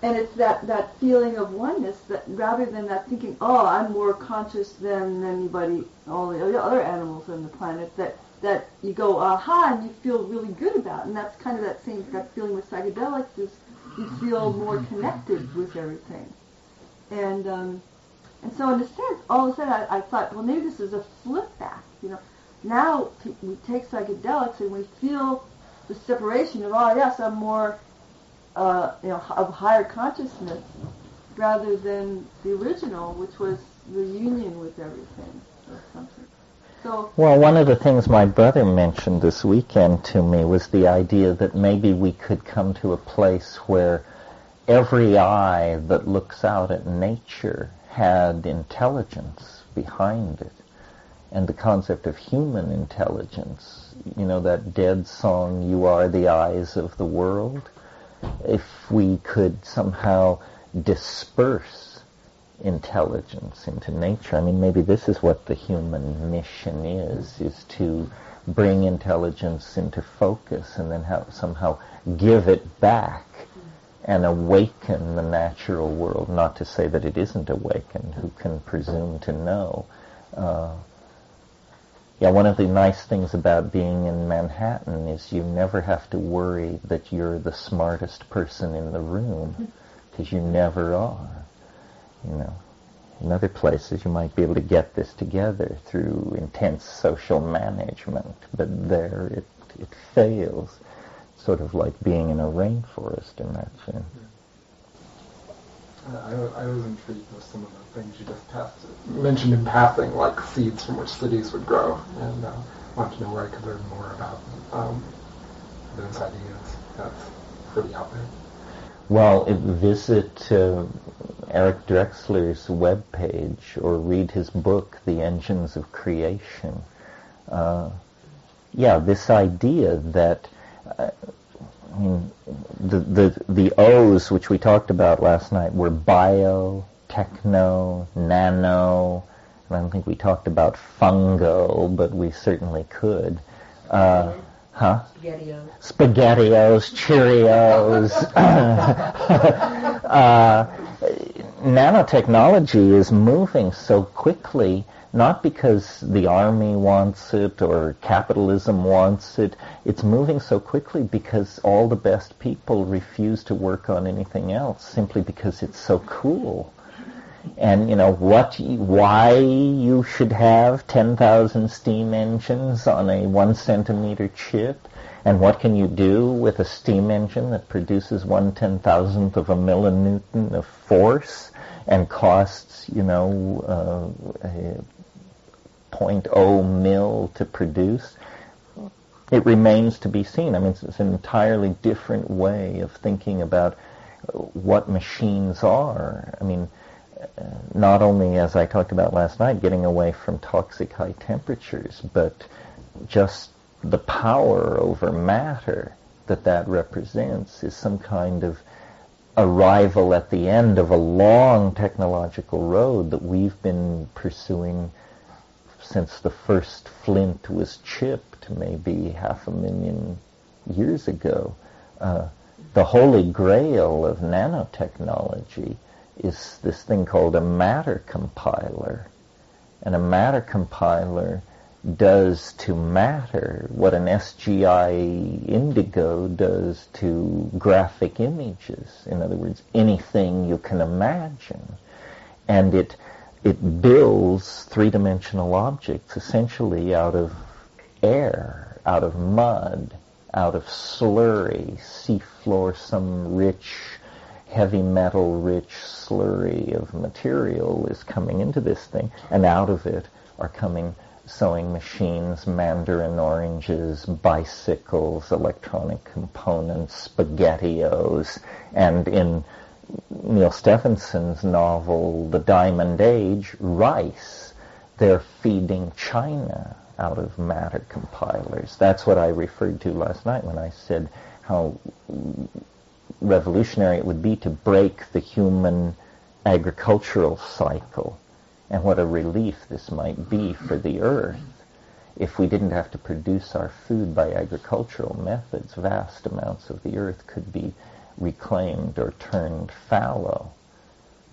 G: it's that feeling of oneness that rather than that thinking, oh, I'm more conscious than anybody, all the other animals on the planet, that you go aha and you feel really good about, and that's kind of that feeling with psychedelics is you feel more connected with everything, and so in a sense, all of a sudden I thought, well, maybe this is a flip back, Now we take psychedelics and we feel the separation of, oh yes, I'm more, of higher consciousness, rather than the original, which was the union with everything or something. So,
A: well, one of the things my brother mentioned this weekend to me was the idea that maybe we could come to a place where every eye that looks out at nature had intelligence behind it. And the concept of human intelligence, that dead song, "You are the eyes of the world," if we could somehow disperse intelligence into nature. I mean, maybe this is what the human mission is to bring intelligence into focus and then somehow give it back and awaken the natural world. Not to say that it isn't awakened, who can presume to know. One of the nice things about being in Manhattan is you never have to worry that you're the smartest person in the room, because you never are. In other places you might be able to get this together through intense social management, but there it fails. Sort of like being in a rainforest in that sense.
C: I was intrigued with some of the things you just mentioned in passing, like seeds from which cities would grow, and I want to know where I could learn more about those ideas. That's pretty out there.
A: Well, visit Eric Drexler's webpage or read his book, The Engines of Creation. This idea that the O's which we talked about last night were bio, techno, nano, and I don't think we talked about fungo, but we certainly could. SpaghettiOs, Cheerios. Nanotechnology is moving so quickly, not because the army wants it or capitalism wants it. It's moving so quickly because all the best people refuse to work on anything else simply because it's so cool. And why you should have 10,000 steam engines on a 1 centimeter chip, and what can you do with a steam engine that produces 1/10,000th of a millinewton of force and costs, 0.0 mil to produce? It remains to be seen. I mean, it's an entirely different way of thinking about what machines are. I mean, not only, as I talked about last night, getting away from toxic high temperatures, but just the power over matter that represents is some kind of arrival at the end of a long technological road that we've been pursuing since the first flint was chipped, maybe 500,000 years ago. The holy grail of nanotechnology is this thing called a matter compiler. And a matter compiler does to matter what an SGI indigo does to graphic images. In other words, anything you can imagine. And it builds three-dimensional objects essentially out of air, out of mud, out of slurry, seafloor, some rich, heavy metal rich slurry of material is coming into this thing, and out of it are coming sewing machines, mandarin oranges, bicycles, electronic components, SpaghettiOs, and in Neil Stephenson's novel, The Diamond Age, rice. They're feeding China out of matter compilers. That's what I referred to last night when I said how revolutionary it would be to break the human agricultural cycle, and what a relief this might be for the earth if we didn't have to produce our food by agricultural methods. Vast amounts of the earth could be reclaimed or turned fallow.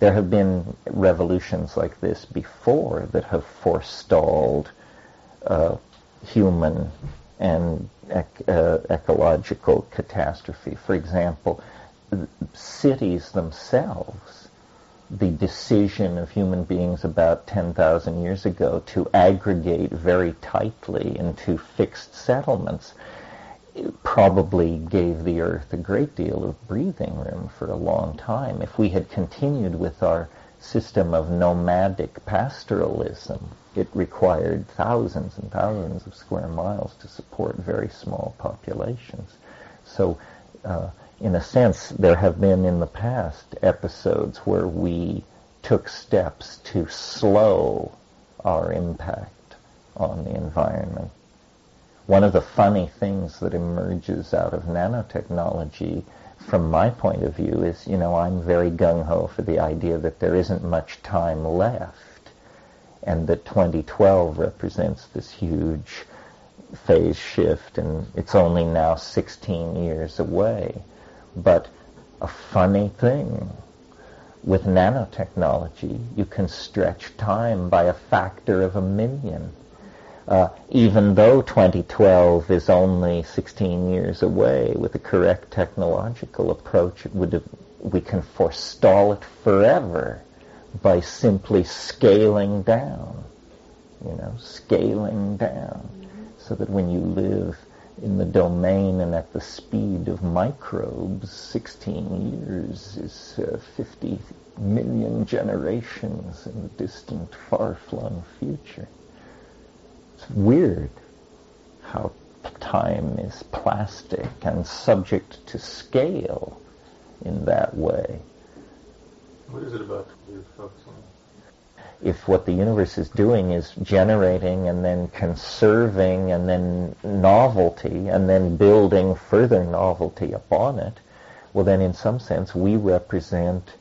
A: There have been revolutions like this before that have forestalled human and ecological catastrophe. For example, cities themselves, the decision of human beings about 10,000 years ago to aggregate very tightly into fixed settlements probably gave the earth a great deal of breathing room for a long time. If we had continued with our system of nomadic pastoralism, it required thousands and thousands of square miles to support very small populations. So, in a sense, there have been in the past episodes where we took steps to slow our impact on the environment. One of the funny things that emerges out of nanotechnology, from my point of view, is, I'm very gung-ho for the idea that there isn't much time left, and that 2012 represents this huge phase shift, and it's only now 16 years away. But a funny thing, with nanotechnology, you can stretch time by a factor of 1,000,000. Even though 2012 is only 16 years away, with the correct technological approach, we can forestall it forever by simply scaling down, so that when you live in the domain and at the speed of microbes, 16 years is 50 million generations in the distant, far-flung future. It's weird how time is plastic and subject to scale in that way.
H: What is it about your focus on?
A: If what the universe is doing is generating and then conserving and then novelty and then building further novelty upon it, well then in some sense we represent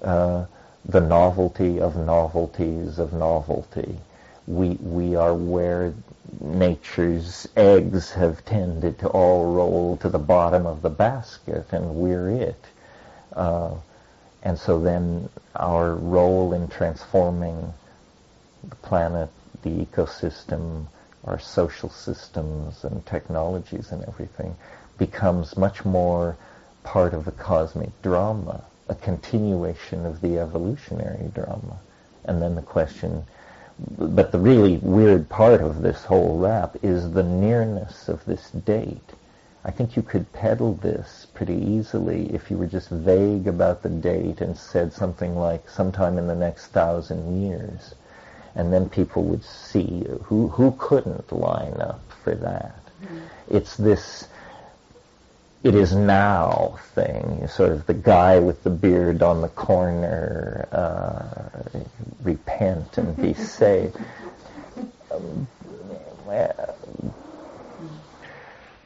A: the novelty of novelties of novelty. We are where nature's eggs have tended to all roll to the bottom of the basket, and we're it. And so then our role in transforming the planet, the ecosystem, our social systems and technologies and everything becomes much more part of the cosmic drama, a continuation of the evolutionary drama. And then the question, but the really weird part of this whole rap is the nearness of this date. I think you could peddle this pretty easily if you were just vague about the date and said something like sometime in the next 1,000 years. And then people would see who couldn't line up for that. Mm-hmm. It's this it is now thing, sort of the guy with the beard on the corner, repent and be saved.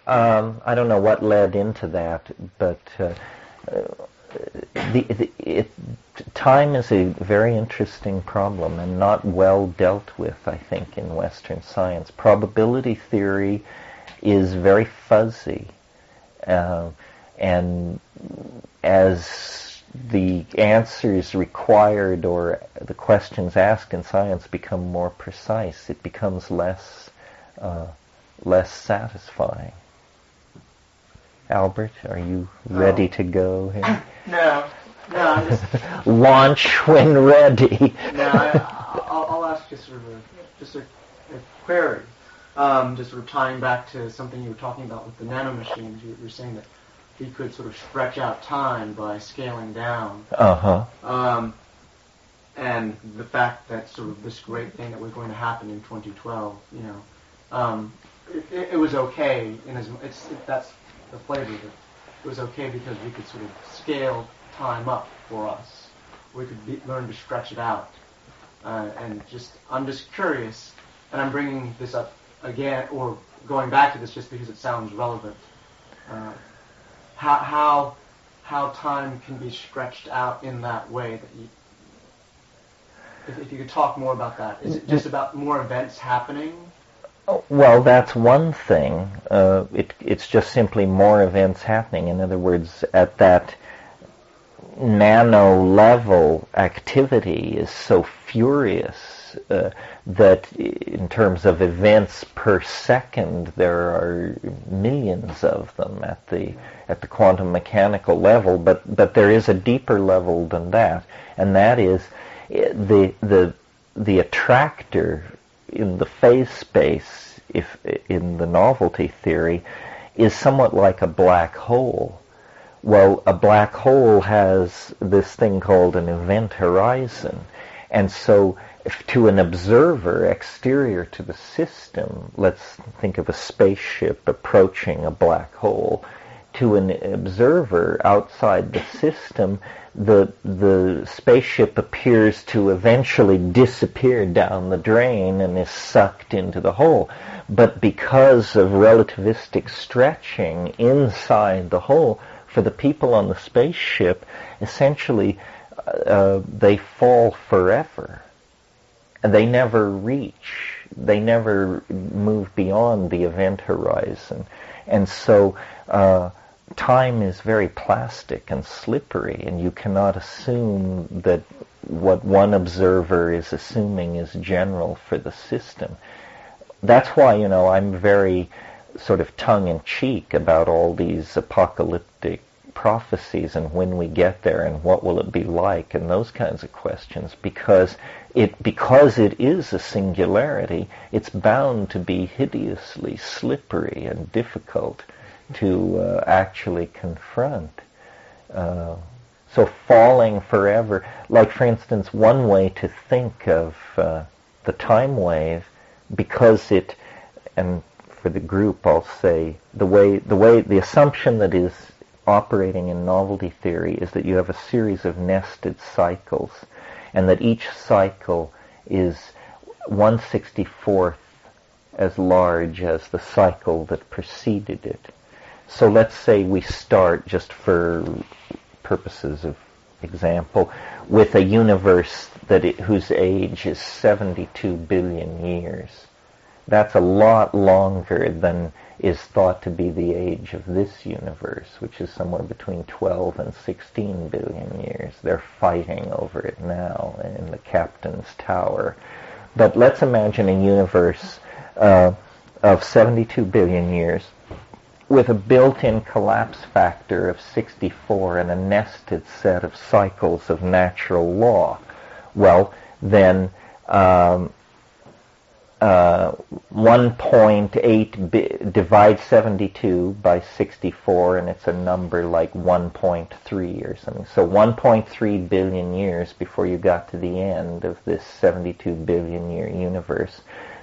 A: I don't know what led into that, but time is a very interesting problem and not well dealt with, I think, in Western science. Probability theory is very fuzzy, and as the answers required or the questions asked in science become more precise, it becomes less satisfying. Albert, are you ready to go here?
B: No, I'm just...
A: Launch when ready.
B: No, I'll ask you sort of a query.
I: just sort of tying back to something you were talking about with the nanomachines, you were saying that we could sort of stretch out time by scaling down. And the fact that sort of this great thing that was going to happen in 2012, it was okay that's the flavor of it. It was okay because we could sort of scale time up for us. We could learn to stretch it out. I'm just curious, and I'm bringing this up again, or going back to this just because it sounds relevant. How time can be stretched out in that way that you. If you could talk more about that. Is it just about more events happening?
A: Well, that's one thing. It's just simply more events happening. In other words, at that nano level, activity is so furious that in terms of events per second, there are millions of them at the quantum mechanical level. But there is a deeper level than that, and that is the attractor in the phase space, if in the novelty theory, is somewhat like a black hole. Well, a black hole has this thing called an event horizon, and so to an observer exterior to the system, let's think of a spaceship approaching a black hole, to an observer outside the system, the spaceship appears to eventually disappear down the drain and is sucked into the hole. But because of relativistic stretching inside the hole, for the people on the spaceship, essentially they fall forever. They never reach. They never move beyond the event horizon. And so time is very plastic and slippery, and you cannot assume that what one observer is assuming is general for the system. That's why, I'm very sort of tongue-in-cheek about all these apocalyptic prophecies and when we get there and what will it be like and those kinds of questions, because it is a singularity, it's bound to be hideously slippery and difficult to actually confront. So falling forever, like for instance, one way to think of the time wave, because it, and for the group I'll say, the assumption that is operating in novelty theory is that you have a series of nested cycles, and that each cycle is 1/64th as large as the cycle that preceded it. So let's say we start, just for purposes of example, with a universe whose age is 72 billion years. That's a lot longer than is thought to be the age of this universe, which is somewhere between 12 and 16 billion years. They're fighting over it now in the captain's tower. But let's imagine a universe of 72 billion years with a built-in collapse factor of 64 and a nested set of cycles of natural law. Well, then 1.8 divide 72 by 64, and it's a number like 1.3 or something. So 1.3 billion years before you got to the end of this 72 billion year universe,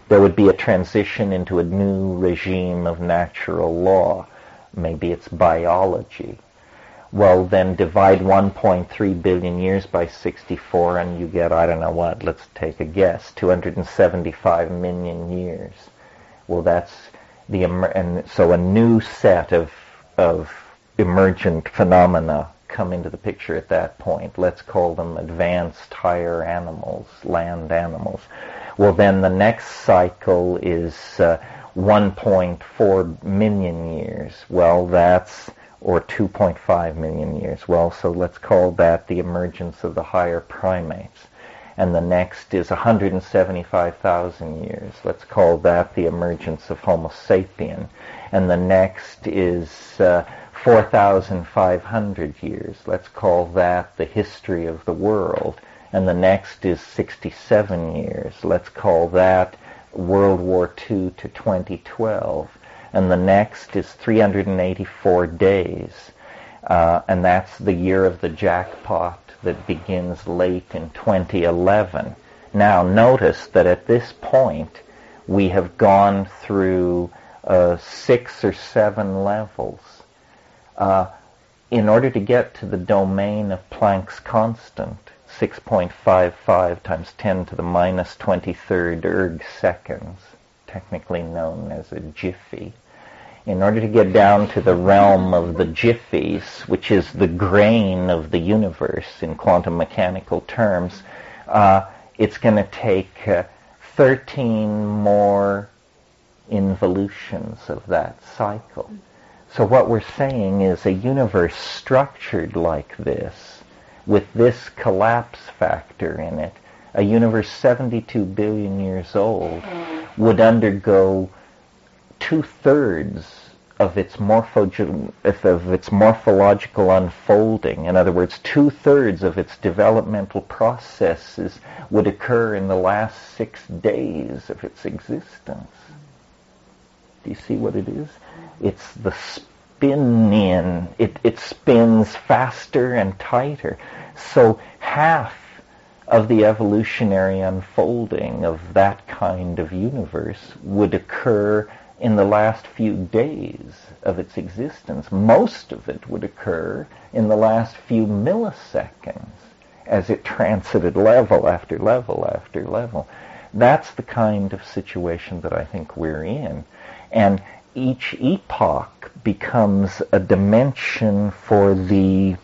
A: there would be a transition into a new regime of natural law. Maybe it's biology. Well, then divide 1.3 billion years by 64 and you get, I don't know what, let's take a guess, 275 million years. Well, that's and so a new set of emergent phenomena come into the picture at that point. Let's call them advanced higher animals, land animals. Well, then the next cycle is 1.4 million years. Well, that's, or 2.5 million years. Well, so let's call that the emergence of the higher primates. And the next is 175,000 years. Let's call that the emergence of Homo sapien. And the next is 4,500 years. Let's call that the history of the world. And the next is 67 years. Let's call that World War II to 2012, and the next is 384 days, and that's the year of the jackpot that begins late in 2011. Now notice that at this point we have gone through 6 or 7 levels. In order to get to the domain of Planck's constant, 6.55 times 10 to the minus 23rd erg seconds, technically known as a jiffy. In order to get down to the realm of the jiffies, which is the grain of the universe in quantum mechanical terms, it's going to take 13 more involutions of that cycle. So what we're saying is a universe structured like this, with this collapse factor in it, a universe 72 billion years old, would undergo 2/3 of its morphological unfolding. In other words, 2/3 of its developmental processes would occur in the last 6 days of its existence. Do you see what it is? It's the spin-in. It spins faster and tighter. So half of the evolutionary unfolding of that kind of universe would occur in the last few days of its existence. Most of it would occur in the last few milliseconds as it transited level after level after level. That's the kind of situation that I think we're in. And each epoch becomes a dimension for the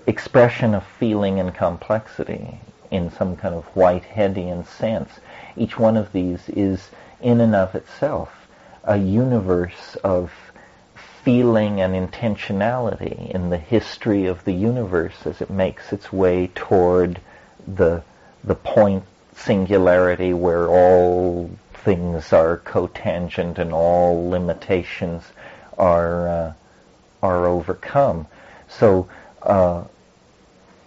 A: expression of feeling and complexity in some kind of Whiteheadian sense. Each one of these is, in and of itself, a universe of feeling and intentionality in the history of the universe as it makes its way toward the point singularity where all things are cotangent and all limitations are overcome. So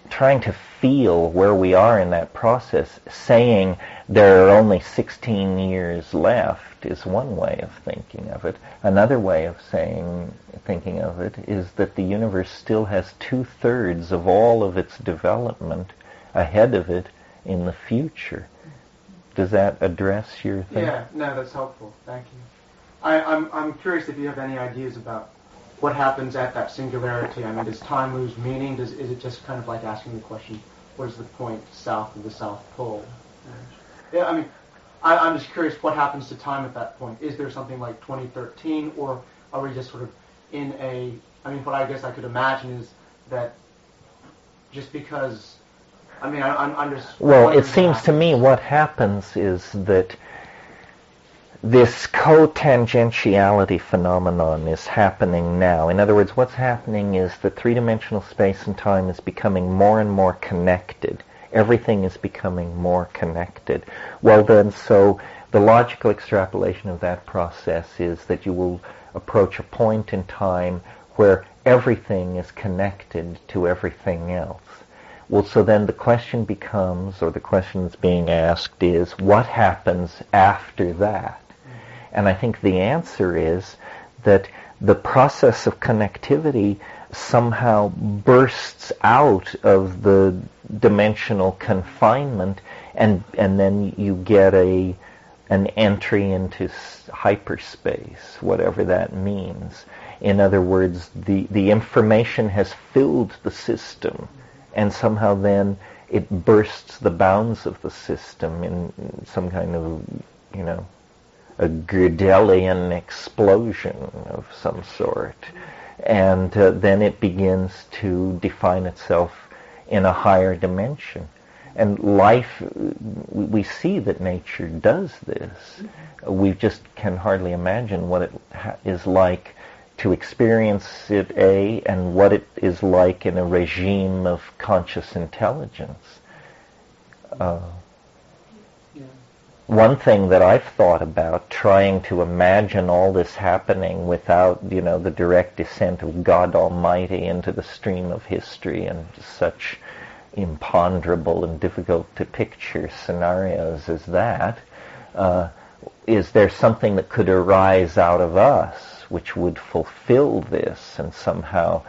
A: trying to feel where we are in that process, saying there are only 16 years left is one way of thinking of it. Another way of thinking of it is that the universe still has 2/3 of all of its development ahead of it in the future. Does that address your thing?
I: Yeah, no, that's helpful. Thank you. I'm curious if you have any ideas about what happens at that singularity. I mean, does time lose meaning? Is it just kind of like asking the question, what is the point south of the South Pole? Yeah, I mean, I'm just curious what happens to time at that point. Is there something like 2013, or are we just sort of in a... I mean, what I guess I could imagine is that just because... I mean, I'm just...
A: Well, it seems to me what happens is that this cotangentiality phenomenon is happening now. In other words, what's happening is that three-dimensional space and time is becoming more and more connected. Everything is becoming more connected. Well then, so the logical extrapolation of that process is that you will approach a point in time where everything is connected to everything else. Well, so then the question becomes, or the question that's being asked is, what happens after that? And I think the answer is that the process of connectivity somehow bursts out of the dimensional confinement, and then you get an entry into hyperspace, whatever that means. In other words, the information has filled the system, and somehow then it bursts the bounds of the system in some kind of, a Gödelian explosion of some sort. And then it begins to define itself in a higher dimension. And life, we see that nature does this. We just can hardly imagine what it is like to experience it, and what it is like in a regime of conscious intelligence. One thing that I've thought about, trying to imagine all this happening without, the direct descent of God Almighty into the stream of history and such imponderable and difficult to picture scenarios as that, is there something that could arise out of us which would fulfill this, and somehow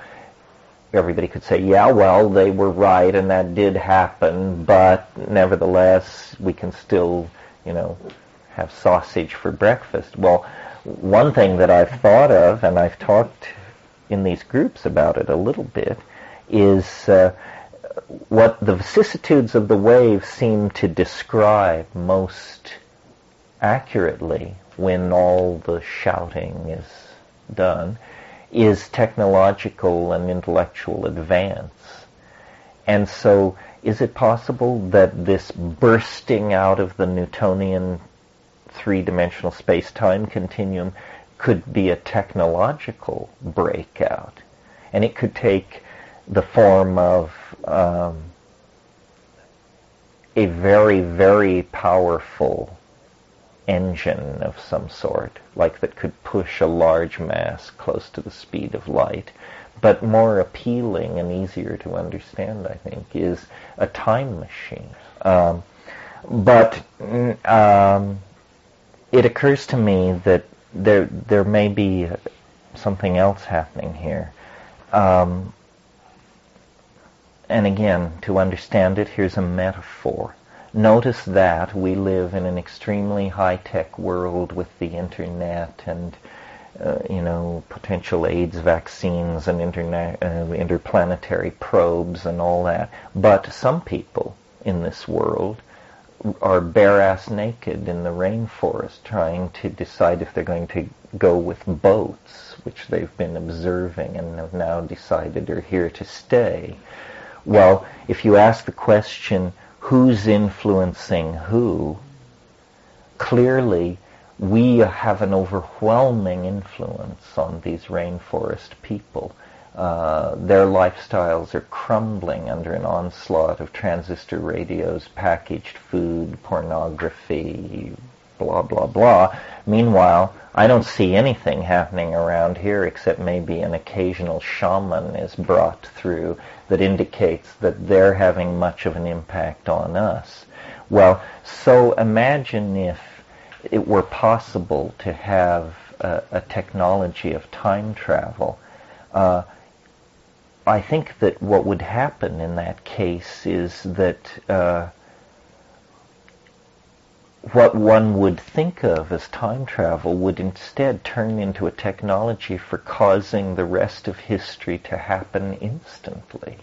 A: everybody could say, yeah, well, they were right and that did happen, but nevertheless we can still, have sausage for breakfast. Well, one thing that I've thought of, and I've talked in these groups about it a little bit, is what the vicissitudes of the wave seem to describe most accurately when all the shouting is done is technological and intellectual advance. And so is it possible that this bursting out of the Newtonian three-dimensional space-time continuum could be a technological breakout? And it could take the form of a very, very powerful engine of some sort, like that could push a large mass close to the speed of light. But more appealing and easier to understand, I think, is a time machine. But it occurs to me that there may be something else happening here. And again, to understand it, here's a metaphor. Notice that we live in an extremely high-tech world with the internet and, potential AIDS vaccines and interplanetary probes and all that. But some people in this world are bare-ass naked in the rainforest trying to decide if they're going to go with boats, which they've been observing and have now decided are here to stay. Well, if you ask the question, who's influencing who, clearly we have an overwhelming influence on these rainforest people. Their lifestyles are crumbling under an onslaught of transistor radios, packaged food, pornography, blah, blah, blah. Meanwhile, I don't see anything happening around here except maybe an occasional shaman is brought through that indicates that they're having much of an impact on us. Well, so imagine if it were possible to have a technology of time travel. I think that what would happen in that case is that what one would think of as time travel would instead turn into a technology for causing the rest of history to happen instantly.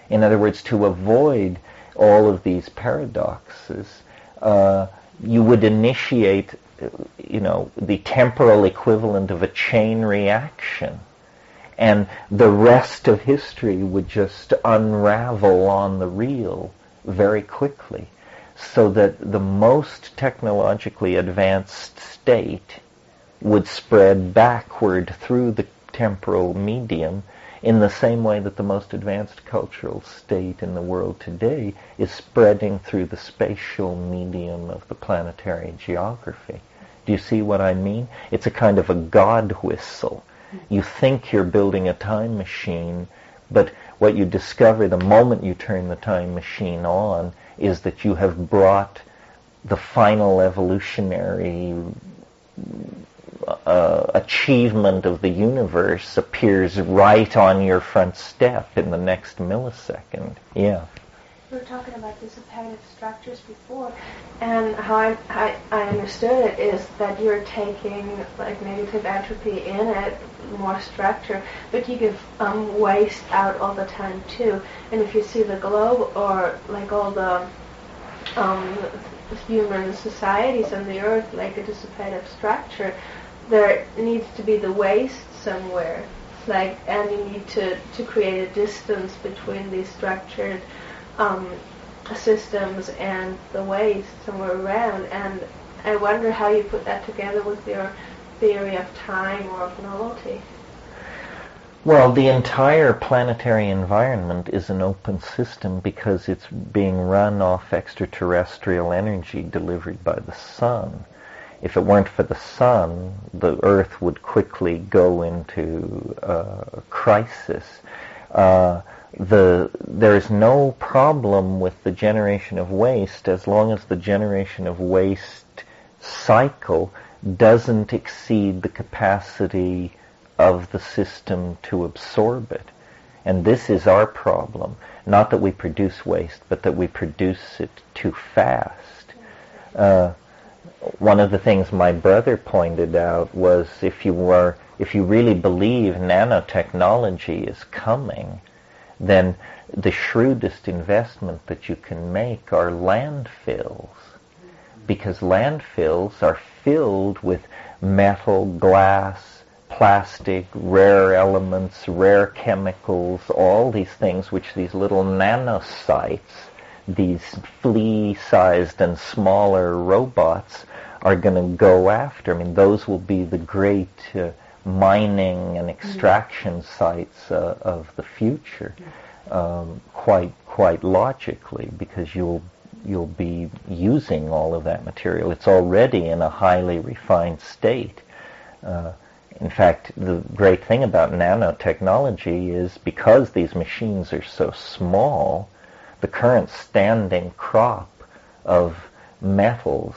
A: In other words, to avoid all of these paradoxes, you would initiate, the temporal equivalent of a chain reaction. And the rest of history would just unravel on the reel very quickly, so that the most technologically advanced state would spread backward through the temporal medium in the same way that the most advanced cultural state in the world today is spreading through the spatial medium of the planetary geography. Do you see what I mean? It's a kind of a God whistle. You think you're building a time machine, but what you discover the moment you turn the time machine on is that you have brought the final evolutionary achievement of the universe appears right on your front step in the next millisecond. Yeah.
J: We were talking about dissipative structures before, and how I understood it is that you're taking like negative entropy in it, more structure, but you give waste out all the time too. And if you see the globe or like all the human societies on the earth like a dissipative structure, there needs to be the waste somewhere. And you need to create a distance between these structured systems and the waste somewhere around. And I wonder how you put that together with your theory of time or of novelty.
A: Well, the entire planetary environment is an open system because it's being run off extraterrestrial energy delivered by the sun. If it weren't for the sun, the Earth would quickly go into a crisis. There is no problem with the generation of waste as long as the generation of waste cycle doesn't exceed the capacity of the system to absorb it. And this is our problem. Not that we produce waste, but that we produce it too fast. One of the things my brother pointed out was if you really believe nanotechnology is coming, then the shrewdest investment that you can make are landfills. Because landfills are filled with metal, glass, plastic, rare elements, rare chemicals, all these things which these little nanocytes, these flea-sized and smaller robots are going to go after. I mean, those will be the great mining and extraction sites of the future, quite logically, because you'll be using all of that material. It's already in a highly refined state. In fact, the great thing about nanotechnology is because these machines are so small, the current standing crop of metals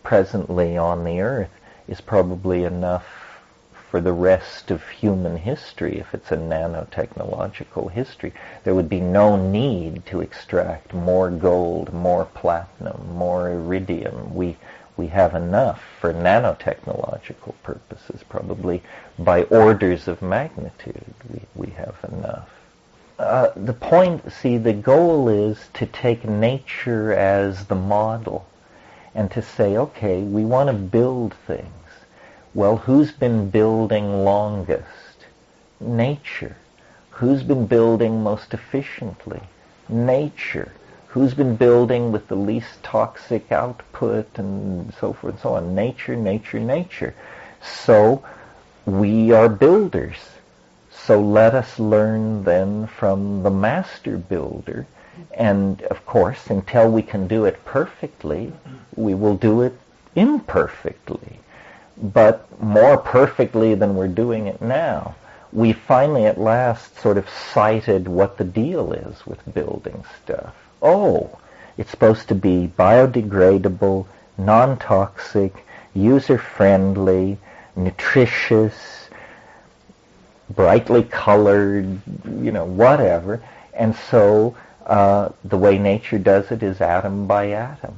A: presently on the Earth is probably enough for the rest of human history. If it's a nanotechnological history, there would be no need to extract more gold, more platinum, more iridium. We have enough for nanotechnological purposes, probably by orders of magnitude. We have enough. The point, see, the goal is to take nature as the model and to say, okay, we want to build things. Well, who's been building longest? Nature. Who's been building most efficiently? Nature. Who's been building with the least toxic output and so forth and so on? Nature, nature, nature. So we are builders. So let us learn then from the master builder. And of course, until we can do it perfectly, we will do it imperfectly. But more perfectly than we're doing it now. We finally at last sort of cited what the deal is with building stuff. Oh, it's supposed to be biodegradable, non-toxic, user-friendly, nutritious, brightly colored, whatever. And so the way nature does it is atom by atom,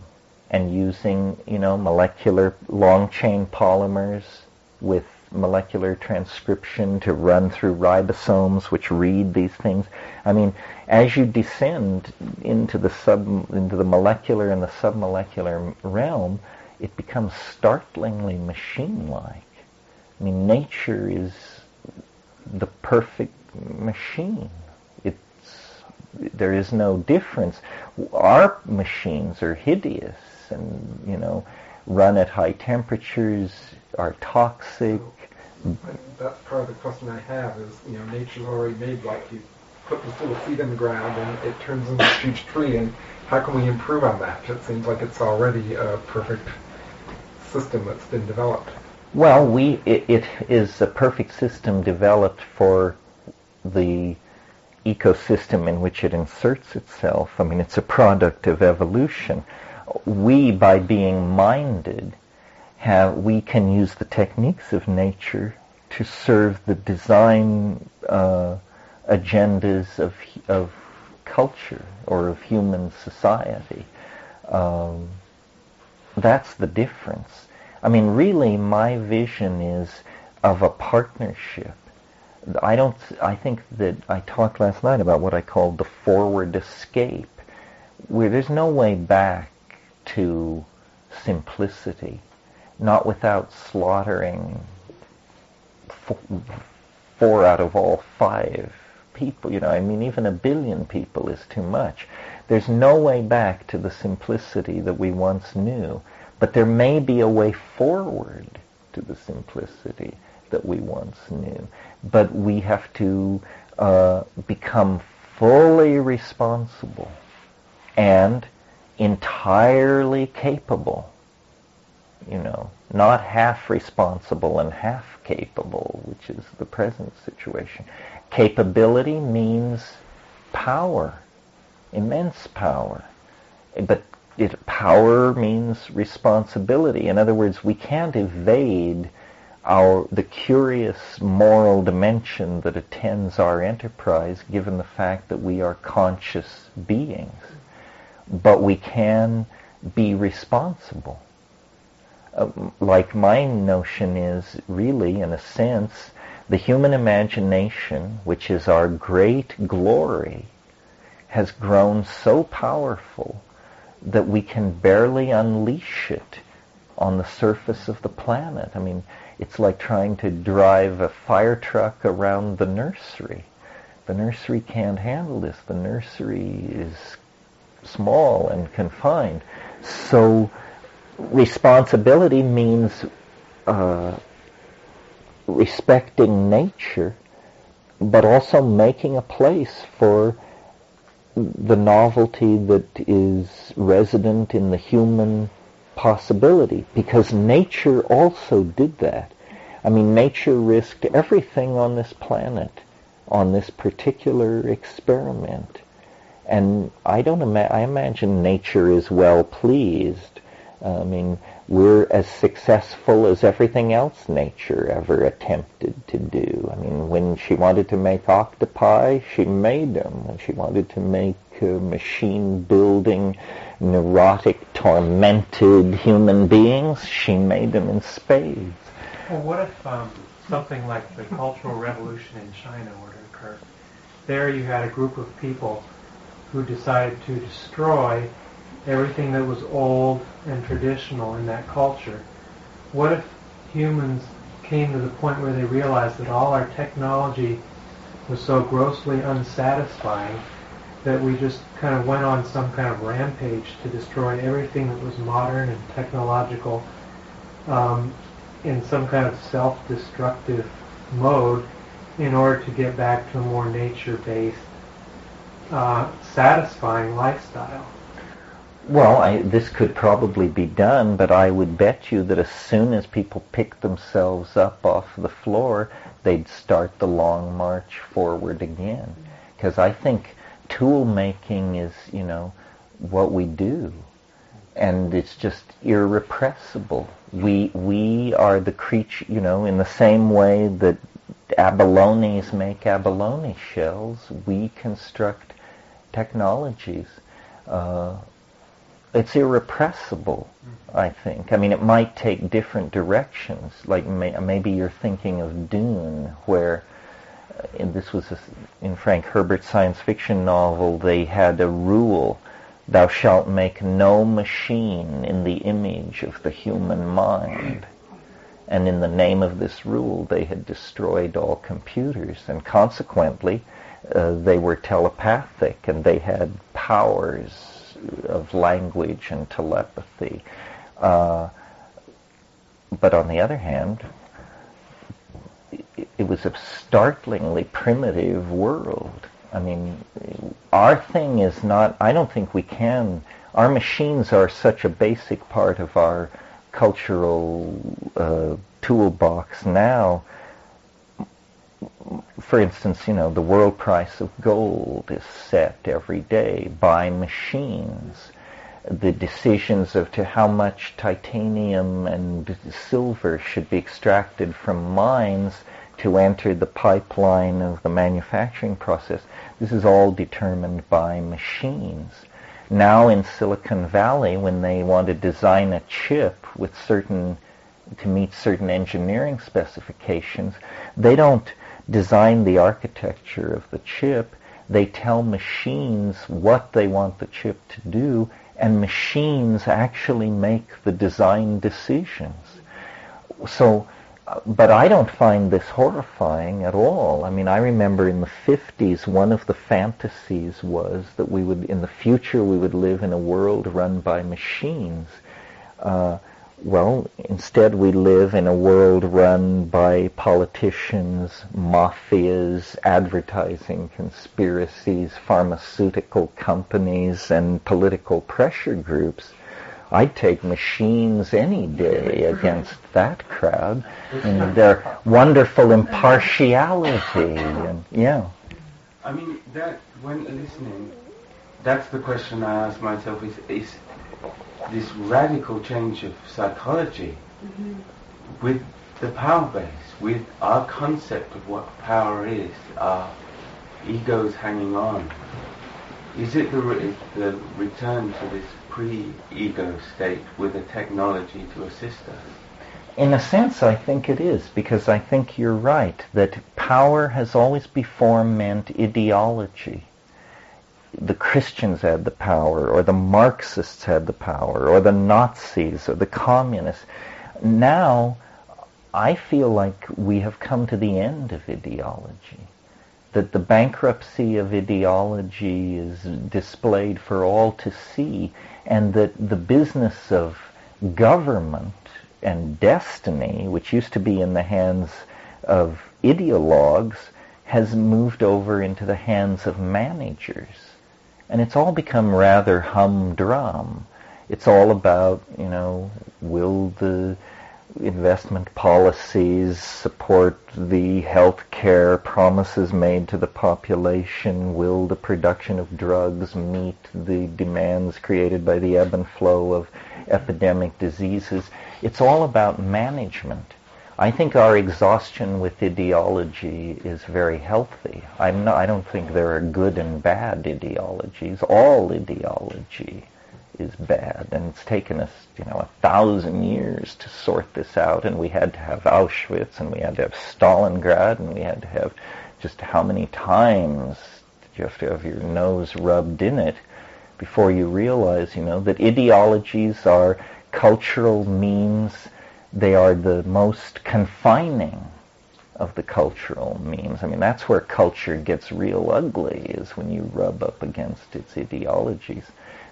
A: and using, molecular long-chain polymers with molecular transcription to run through ribosomes which read these things. I mean, as you descend into the molecular and the submolecular realm, it becomes startlingly machine-like. I mean, nature is the perfect machine. There is no difference. Our machines are hideous and, run at high temperatures, are toxic.
C: That's part of the question I have is, nature's already made, like, you put this little seed in the ground and it turns into a huge tree, and how can we improve on that? It seems like it's already a perfect system that's been developed.
A: Well, it is a perfect system developed for the ecosystem in which it inserts itself. I mean, it's a product of evolution. We, by being minded, we can use the techniques of nature to serve the design agendas of culture or of human society. That's the difference. I mean, really, my vision is of a partnership. I think that I talked last night about what I called the forward escape, where there's no way back to simplicity, not without slaughtering 4 out of all 5 people. I mean, even 1 billion people is too much. There's no way back to the simplicity that we once knew, but there may be a way forward to the simplicity that we once knew. But we have to become fully responsible and entirely capable, not half responsible and half capable, which is the present situation. Capability means power, immense power. But power means responsibility. In other words, we can't evade the curious moral dimension that attends our enterprise, given the fact that we are conscious beings. But we can be responsible. Like my notion is, really, in a sense, the human imagination, which is our great glory, has grown so powerful that we can barely unleash it on the surface of the planet. I mean, it's like trying to drive a fire truck around the nursery. The nursery can't handle this. The nursery is small and confined. So responsibility means respecting nature, but also making a place for the novelty that is resident in the human possibility, because nature also did that. I mean, nature risked everything on this planet, on this particular experiment. And I imagine nature is well pleased. I mean, we're as successful as everything else nature ever attempted to do. I mean, when she wanted to make octopi, she made them. When she wanted to make machine-building, neurotic, tormented human beings, she made them in spades.
B: Well, what if something like the Cultural Revolution in China were to occur? There you had a group of people who decided to destroy everything that was old and traditional in that culture. What if humans came to the point where they realized that all our technology was so grossly unsatisfying that we just kind of went on some kind of rampage to destroy everything that was modern and technological in some kind of self-destructive mode in order to get back to a more nature-based, satisfying lifestyle?
A: Well, this could probably be done, but I would bet you that as soon as people pick themselves up off the floor, they'd start the long march forward again. Because I think tool making is, what we do. And it's just irrepressible. We are the creature, in the same way that abalones make abalone shells, we construct technologies. It's irrepressible, I think. I mean, it might take different directions. Like maybe you're thinking of Dune, where, and this was in Frank Herbert's science fiction novel, they had a rule: thou shalt make no machine in the image of the human mind. And in the name of this rule, they had destroyed all computers, and consequently, they were telepathic, and they had powers of language and telepathy. But on the other hand, it was a startlingly primitive world. I mean, our thing is not, I don't think we can, our machines are such a basic part of our cultural toolbox now. For instance, the world price of gold is set every day by machines. The decisions as to how much titanium and silver should be extracted from mines to enter the pipeline of the manufacturing process, this is all determined by machines. Now in Silicon Valley, when they want to design a chip to meet certain engineering specifications, they don't design the architecture of the chip. They tell machines what they want the chip to do, and machines actually make the design decisions. So, but I don't find this horrifying at all. I mean, I remember in the 50s, one of the fantasies was that in the future, we would live in a world run by machines. Well, instead we live in a world run by politicians, mafias, advertising conspiracies, pharmaceutical companies, and political pressure groups. I'd take machines any day against that crowd, and their wonderful impartiality. And
F: I mean, that when listening, that's the question I ask myself: is this radical change of psychology with the power base, with our concept of what power is, our egos hanging on. Is it the return to this pre-ego state with a technology to assist us?
A: In a sense, I think it is, because I think you're right, that power has always before meant ideology. The Christians had the power, or the Marxists had the power, or the Nazis, or the communists. Now, I feel like we have come to the end of ideology, that the bankruptcy of ideology is displayed for all to see, and that the business of government and destiny, which used to be in the hands of ideologues, has moved over into the hands of managers. And it's all become rather humdrum. It's all about, will the investment policies support the health care promises made to the population? Will the production of drugs meet the demands created by the ebb and flow of epidemic diseases? It's all about management. I think our exhaustion with ideology is very healthy. I don't think there are good and bad ideologies. All ideology is bad, and it's taken us, 1,000 years to sort this out, and we had to have Auschwitz, and we had to have Stalingrad, and we had to have just how many times did you have to have your nose rubbed in it before you realize, that ideologies are cultural means. They are the most confining of the cultural means. I mean, that's where culture gets real ugly, is when you rub up against its ideologies.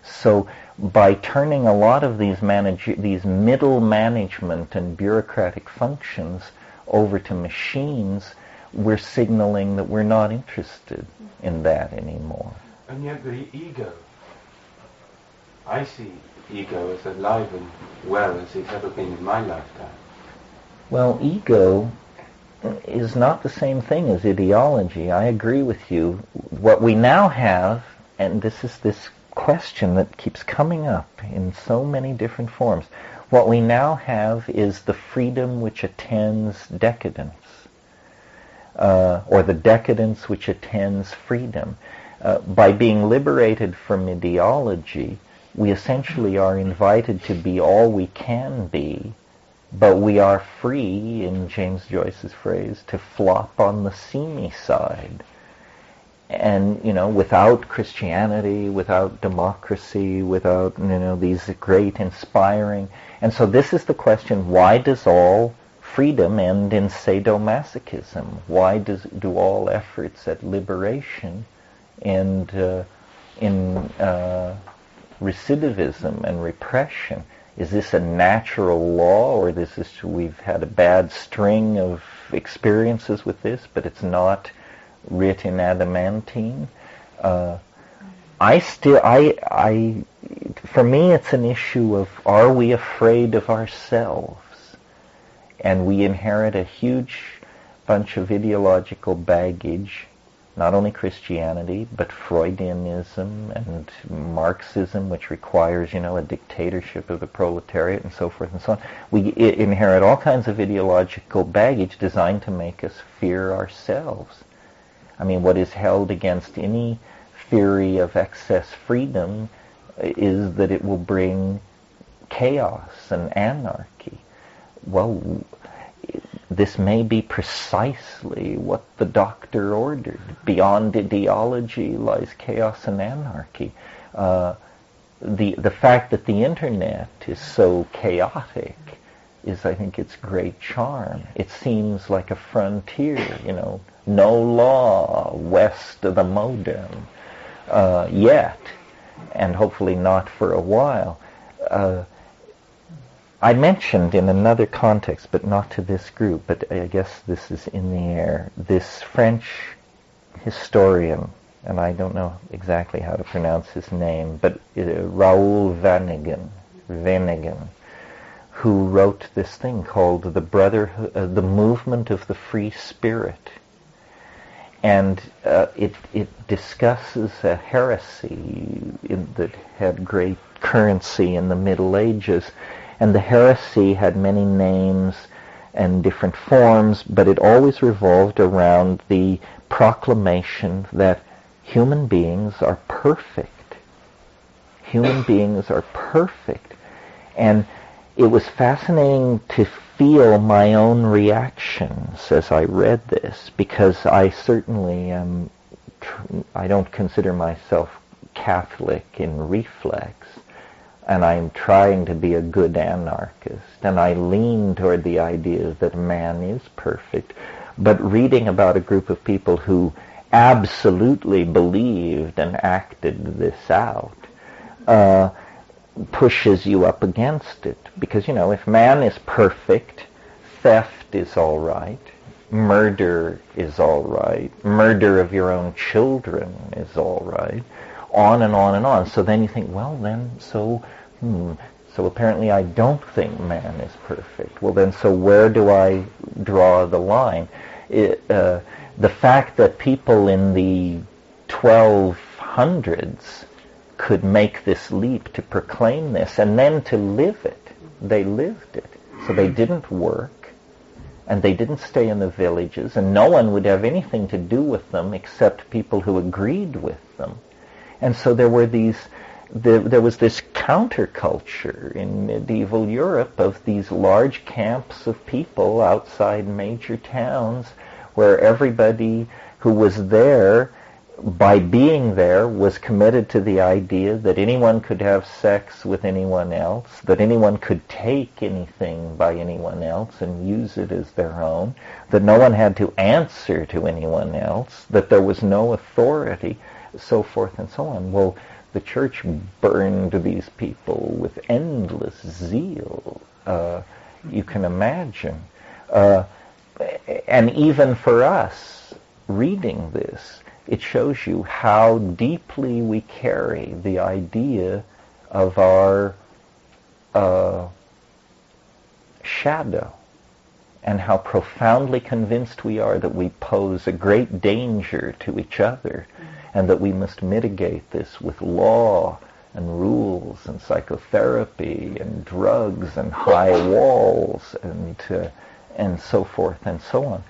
A: So by turning a lot of these middle management and bureaucratic functions over to machines, we're signaling that we're not interested in that anymore.
F: And yet the ego, I see ego as alive and well as it's ever been in my lifetime.
A: Well, ego is not the same thing as ideology. I agree with you. What we now have, and this is this question that keeps coming up in so many different forms, what we now have is the freedom which attends decadence, or the decadence which attends freedom. By being liberated from ideology, we essentially are invited to be all we can be, but we are free, in James Joyce's phrase, to flop on the seamy side. And, without Christianity, without democracy, without, these great inspiring. And so this is the question, why does all freedom end in sadomasochism? Why do all efforts at liberation end in recidivism and repression? Is this a natural law, or we've had a bad string of experiences with this, but it's not writ in adamantine? For me, it's an issue of, are we afraid of ourselves? And we inherit a huge bunch of ideological baggage, not only Christianity, but Freudianism and Marxism, which requires, a dictatorship of the proletariat and so forth and so on. We inherit all kinds of ideological baggage designed to make us fear ourselves. I mean, what is held against any theory of excess freedom is that it will bring chaos and anarchy. Well, this may be precisely what the doctor ordered. Beyond ideology lies chaos and anarchy. The fact that the internet is so chaotic is, I think, its great charm. It seems like a frontier, no law west of the modem yet, and hopefully not for a while. I mentioned in another context, but not to this group, but I guess this is in the air, this French historian, and I don't know exactly how to pronounce his name, but Raoul Vaneigem, who wrote this thing called the Movement of the Free Spirit. And it discusses a heresy that had great currency in the Middle Ages. And the heresy had many names and different forms, but it always revolved around the proclamation that human beings are perfect. Human beings are perfect. And it was fascinating to feel my own reactions as I read this, because I certainly am, I don't consider myself Catholic in reflex, and I'm trying to be a good anarchist, and I lean toward the idea that man is perfect. But reading about a group of people who absolutely believed and acted this out pushes you up against it. Because, if man is perfect, theft is all right, murder is all right, murder of your own children is all right, on and on and on. So then you think, well then, so apparently I don't think man is perfect. Well then, so where do I draw the line? The fact that people in the 1200s could make this leap to proclaim this and then to live it. They lived it. So they didn't work, and they didn't stay in the villages, and no one would have anything to do with them except people who agreed with them. And so there was this counterculture in medieval Europe of these large camps of people outside major towns where everybody who was there, by being there, was committed to the idea that anyone could have sex with anyone else, that anyone could take anything by anyone else and use it as their own, that no one had to answer to anyone else, that there was no authority, so forth and so on. Well, the church burned these people with endless zeal, you can imagine. And even for us, reading this, it shows you how deeply we carry the idea of our shadow, and how profoundly convinced we are that we pose a great danger to each other, and that we must mitigate this with law and rules and psychotherapy and drugs and high walls and so forth and so on.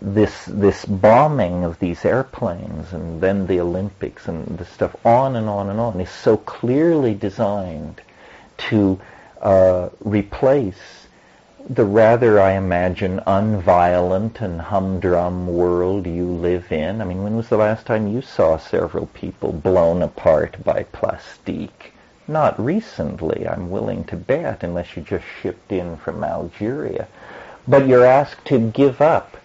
A: This bombing of these airplanes and then the Olympics and the stuff on and on and on is so clearly designed to replace the rather, I imagine, unviolent and humdrum world you live in. I mean, when was the last time you saw several people blown apart by plastique? Not recently, I'm willing to bet, unless you just shipped in from Algeria. But you're asked to give up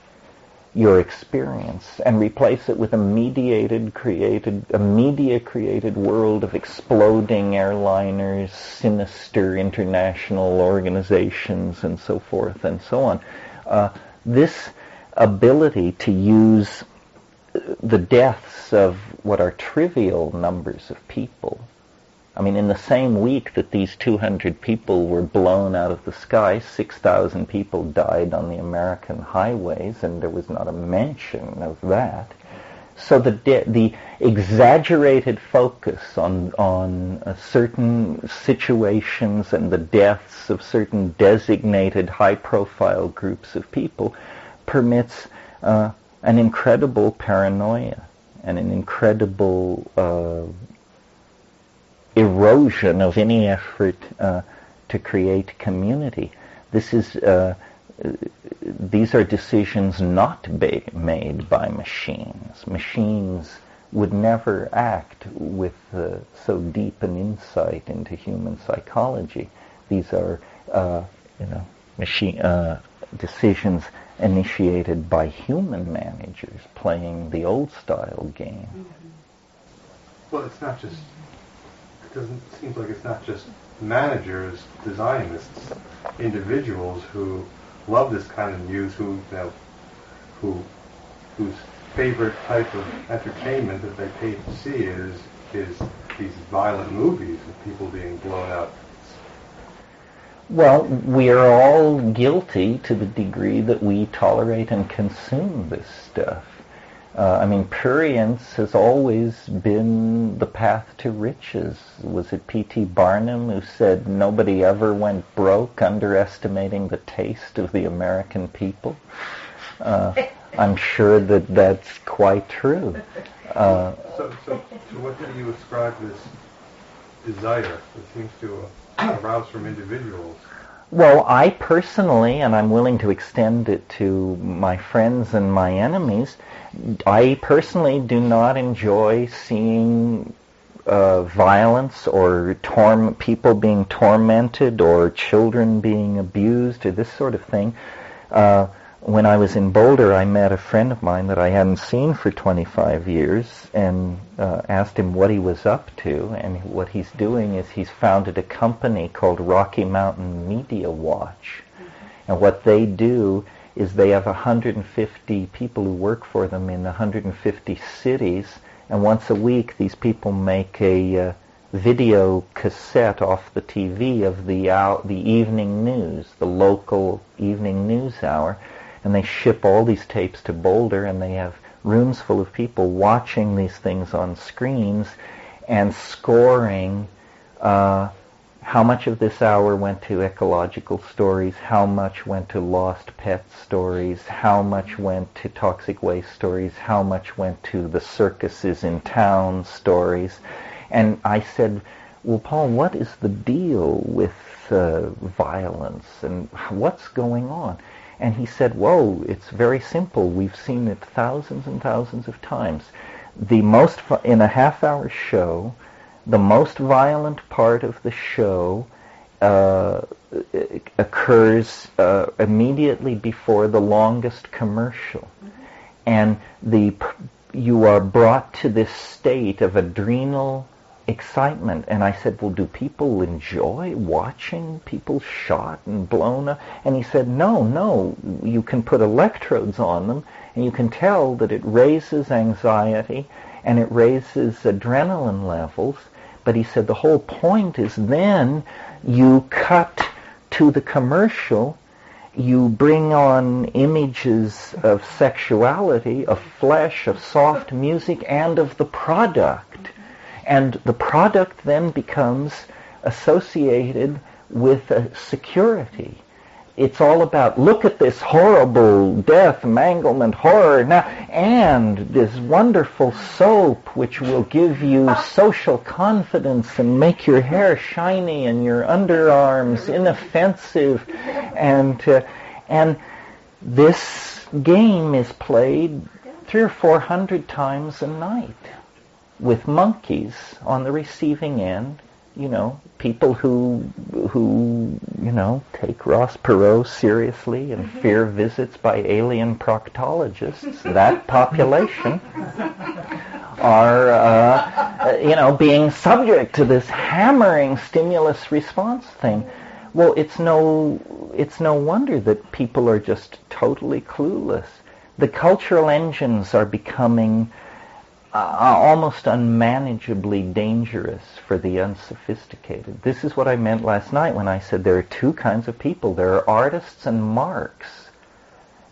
A: your experience and replace it with a media-created world of exploding airliners, sinister international organizations, and so forth and so on. This ability to use the deaths of what are trivial numbers of people. I mean, in the same week that these 200 people were blown out of the sky, 6,000 people died on the American highways, and there was not a mention of that. So the exaggerated focus on certain situations and the deaths of certain designated high-profile groups of people permits an incredible paranoia and an incredible erosion of any effort to create community. These are decisions not made by machines. Machines would never act with so deep an insight into human psychology. These are, machine decisions initiated by human managers playing the old-style game.
H: Well, it's not just. It seems like it's not just managers designing this. It's individuals who love this kind of news, whose favorite type of entertainment that they pay to see is these violent movies of people being blown out.
A: Well, we are all guilty to the degree that we tolerate and consume this stuff. Prurience has always been the path to riches. Was it P.T. Barnum who said nobody ever went broke, underestimating the taste of the American people? I'm sure that that's quite true.
H: So what do you ascribe this desire that seems to arouse from individuals?
A: Well, I personally, and I'm willing to extend it to my friends and my enemies, I personally do not enjoy seeing violence or people being tormented or children being abused or this sort of thing. When I was in Boulder, I met a friend of mine that I hadn't seen for 25 years and asked him what he was up to. And what he's doing is he's founded a company called Rocky Mountain Media Watch. And what they do is they have 150 people who work for them in 150 cities. And once a week, these people make a video cassette off the TV of the evening news, the local evening news hour. And they ship all these tapes to Boulder, and they have rooms full of people watching these things on screens and scoring how much of this hour went to ecological stories, how much went to lost pet stories, how much went to toxic waste stories, how much went to the circuses in town stories. And I said, well, Paul, what is the deal with violence, and what's going on? And he said, whoa, it's very simple. We've seen it thousands and thousands of times. In a half-hour show, the most violent part of the show occurs immediately before the longest commercial. And you are brought to this state of adrenal excitement. And I said, well, do people enjoy watching people shot and blown up? And he said, no, you can put electrodes on them and you can tell that it raises anxiety and it raises adrenaline levels. But he said the whole point is then you cut to the commercial, you bring on images of sexuality, of flesh, of soft music, and of the product. And the product then becomes associated with security. It's all about, look at this horrible death, manglement, horror, now, and this wonderful soap which will give you social confidence and make your hair shiny and your underarms inoffensive. And this game is played 300 or 400 times a night, with monkeys on the receiving end, people who take Ross Perot seriously and fear visits by alien proctologists. That population are, being subject to this hammering stimulus response thing. Well, it's no wonder that people are just totally clueless. The cultural engines are becoming almost unmanageably dangerous for the unsophisticated. This is what I meant last night when I said there are two kinds of people. There are artists and marks,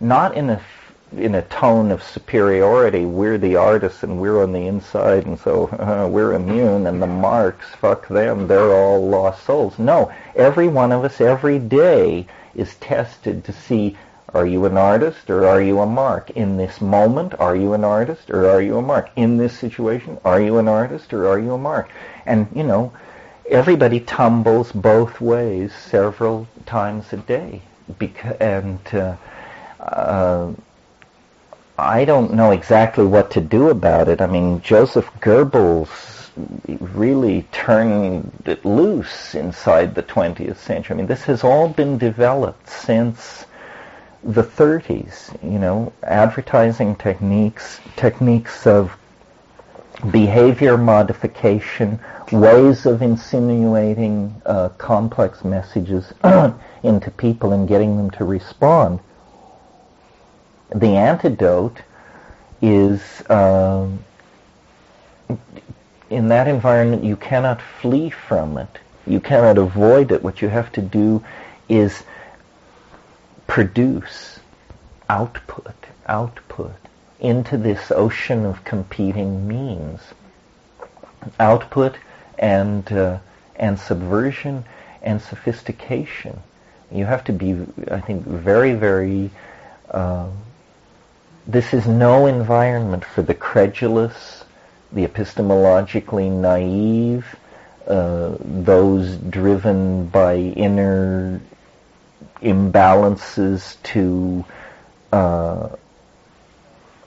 A: not in a tone of superiority. We're the artists and we're on the inside, and so we're immune, and the marks, fuck them, they're all lost souls. No, every one of us every day is tested to see, are you an artist or are you a mark? In this moment, are you an artist or are you a mark? In this situation, are you an artist or are you a mark? And, everybody tumbles both ways several times a day. I don't know exactly what to do about it. I mean, Joseph Goebbels really turned it loose inside the 20th century. I mean, this has all been developed since the 30s, advertising techniques of behavior modification, ways of insinuating complex messages into people and getting them to respond. The antidote is, in that environment, you cannot flee from it. You cannot avoid it. What you have to do is produce, output. into this ocean of competing means. Output and subversion and sophistication. You have to be, I think, very, very... this is no environment for the credulous, the epistemologically naive, those driven by inner imbalances to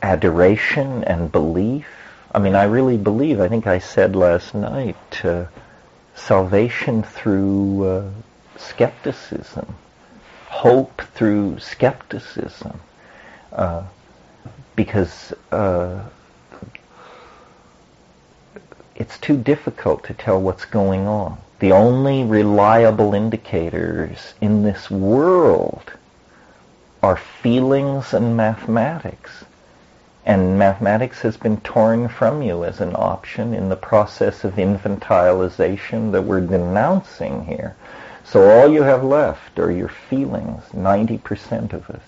A: adoration and belief. I mean, I really believe, I think I said last night, salvation through skepticism, hope through skepticism, because it's too difficult to tell what's going on. The only reliable indicators in this world are feelings and mathematics. And mathematics has been torn from you as an option in the process of infantilization that we're denouncing here. So all you have left are your feelings, 90% of us.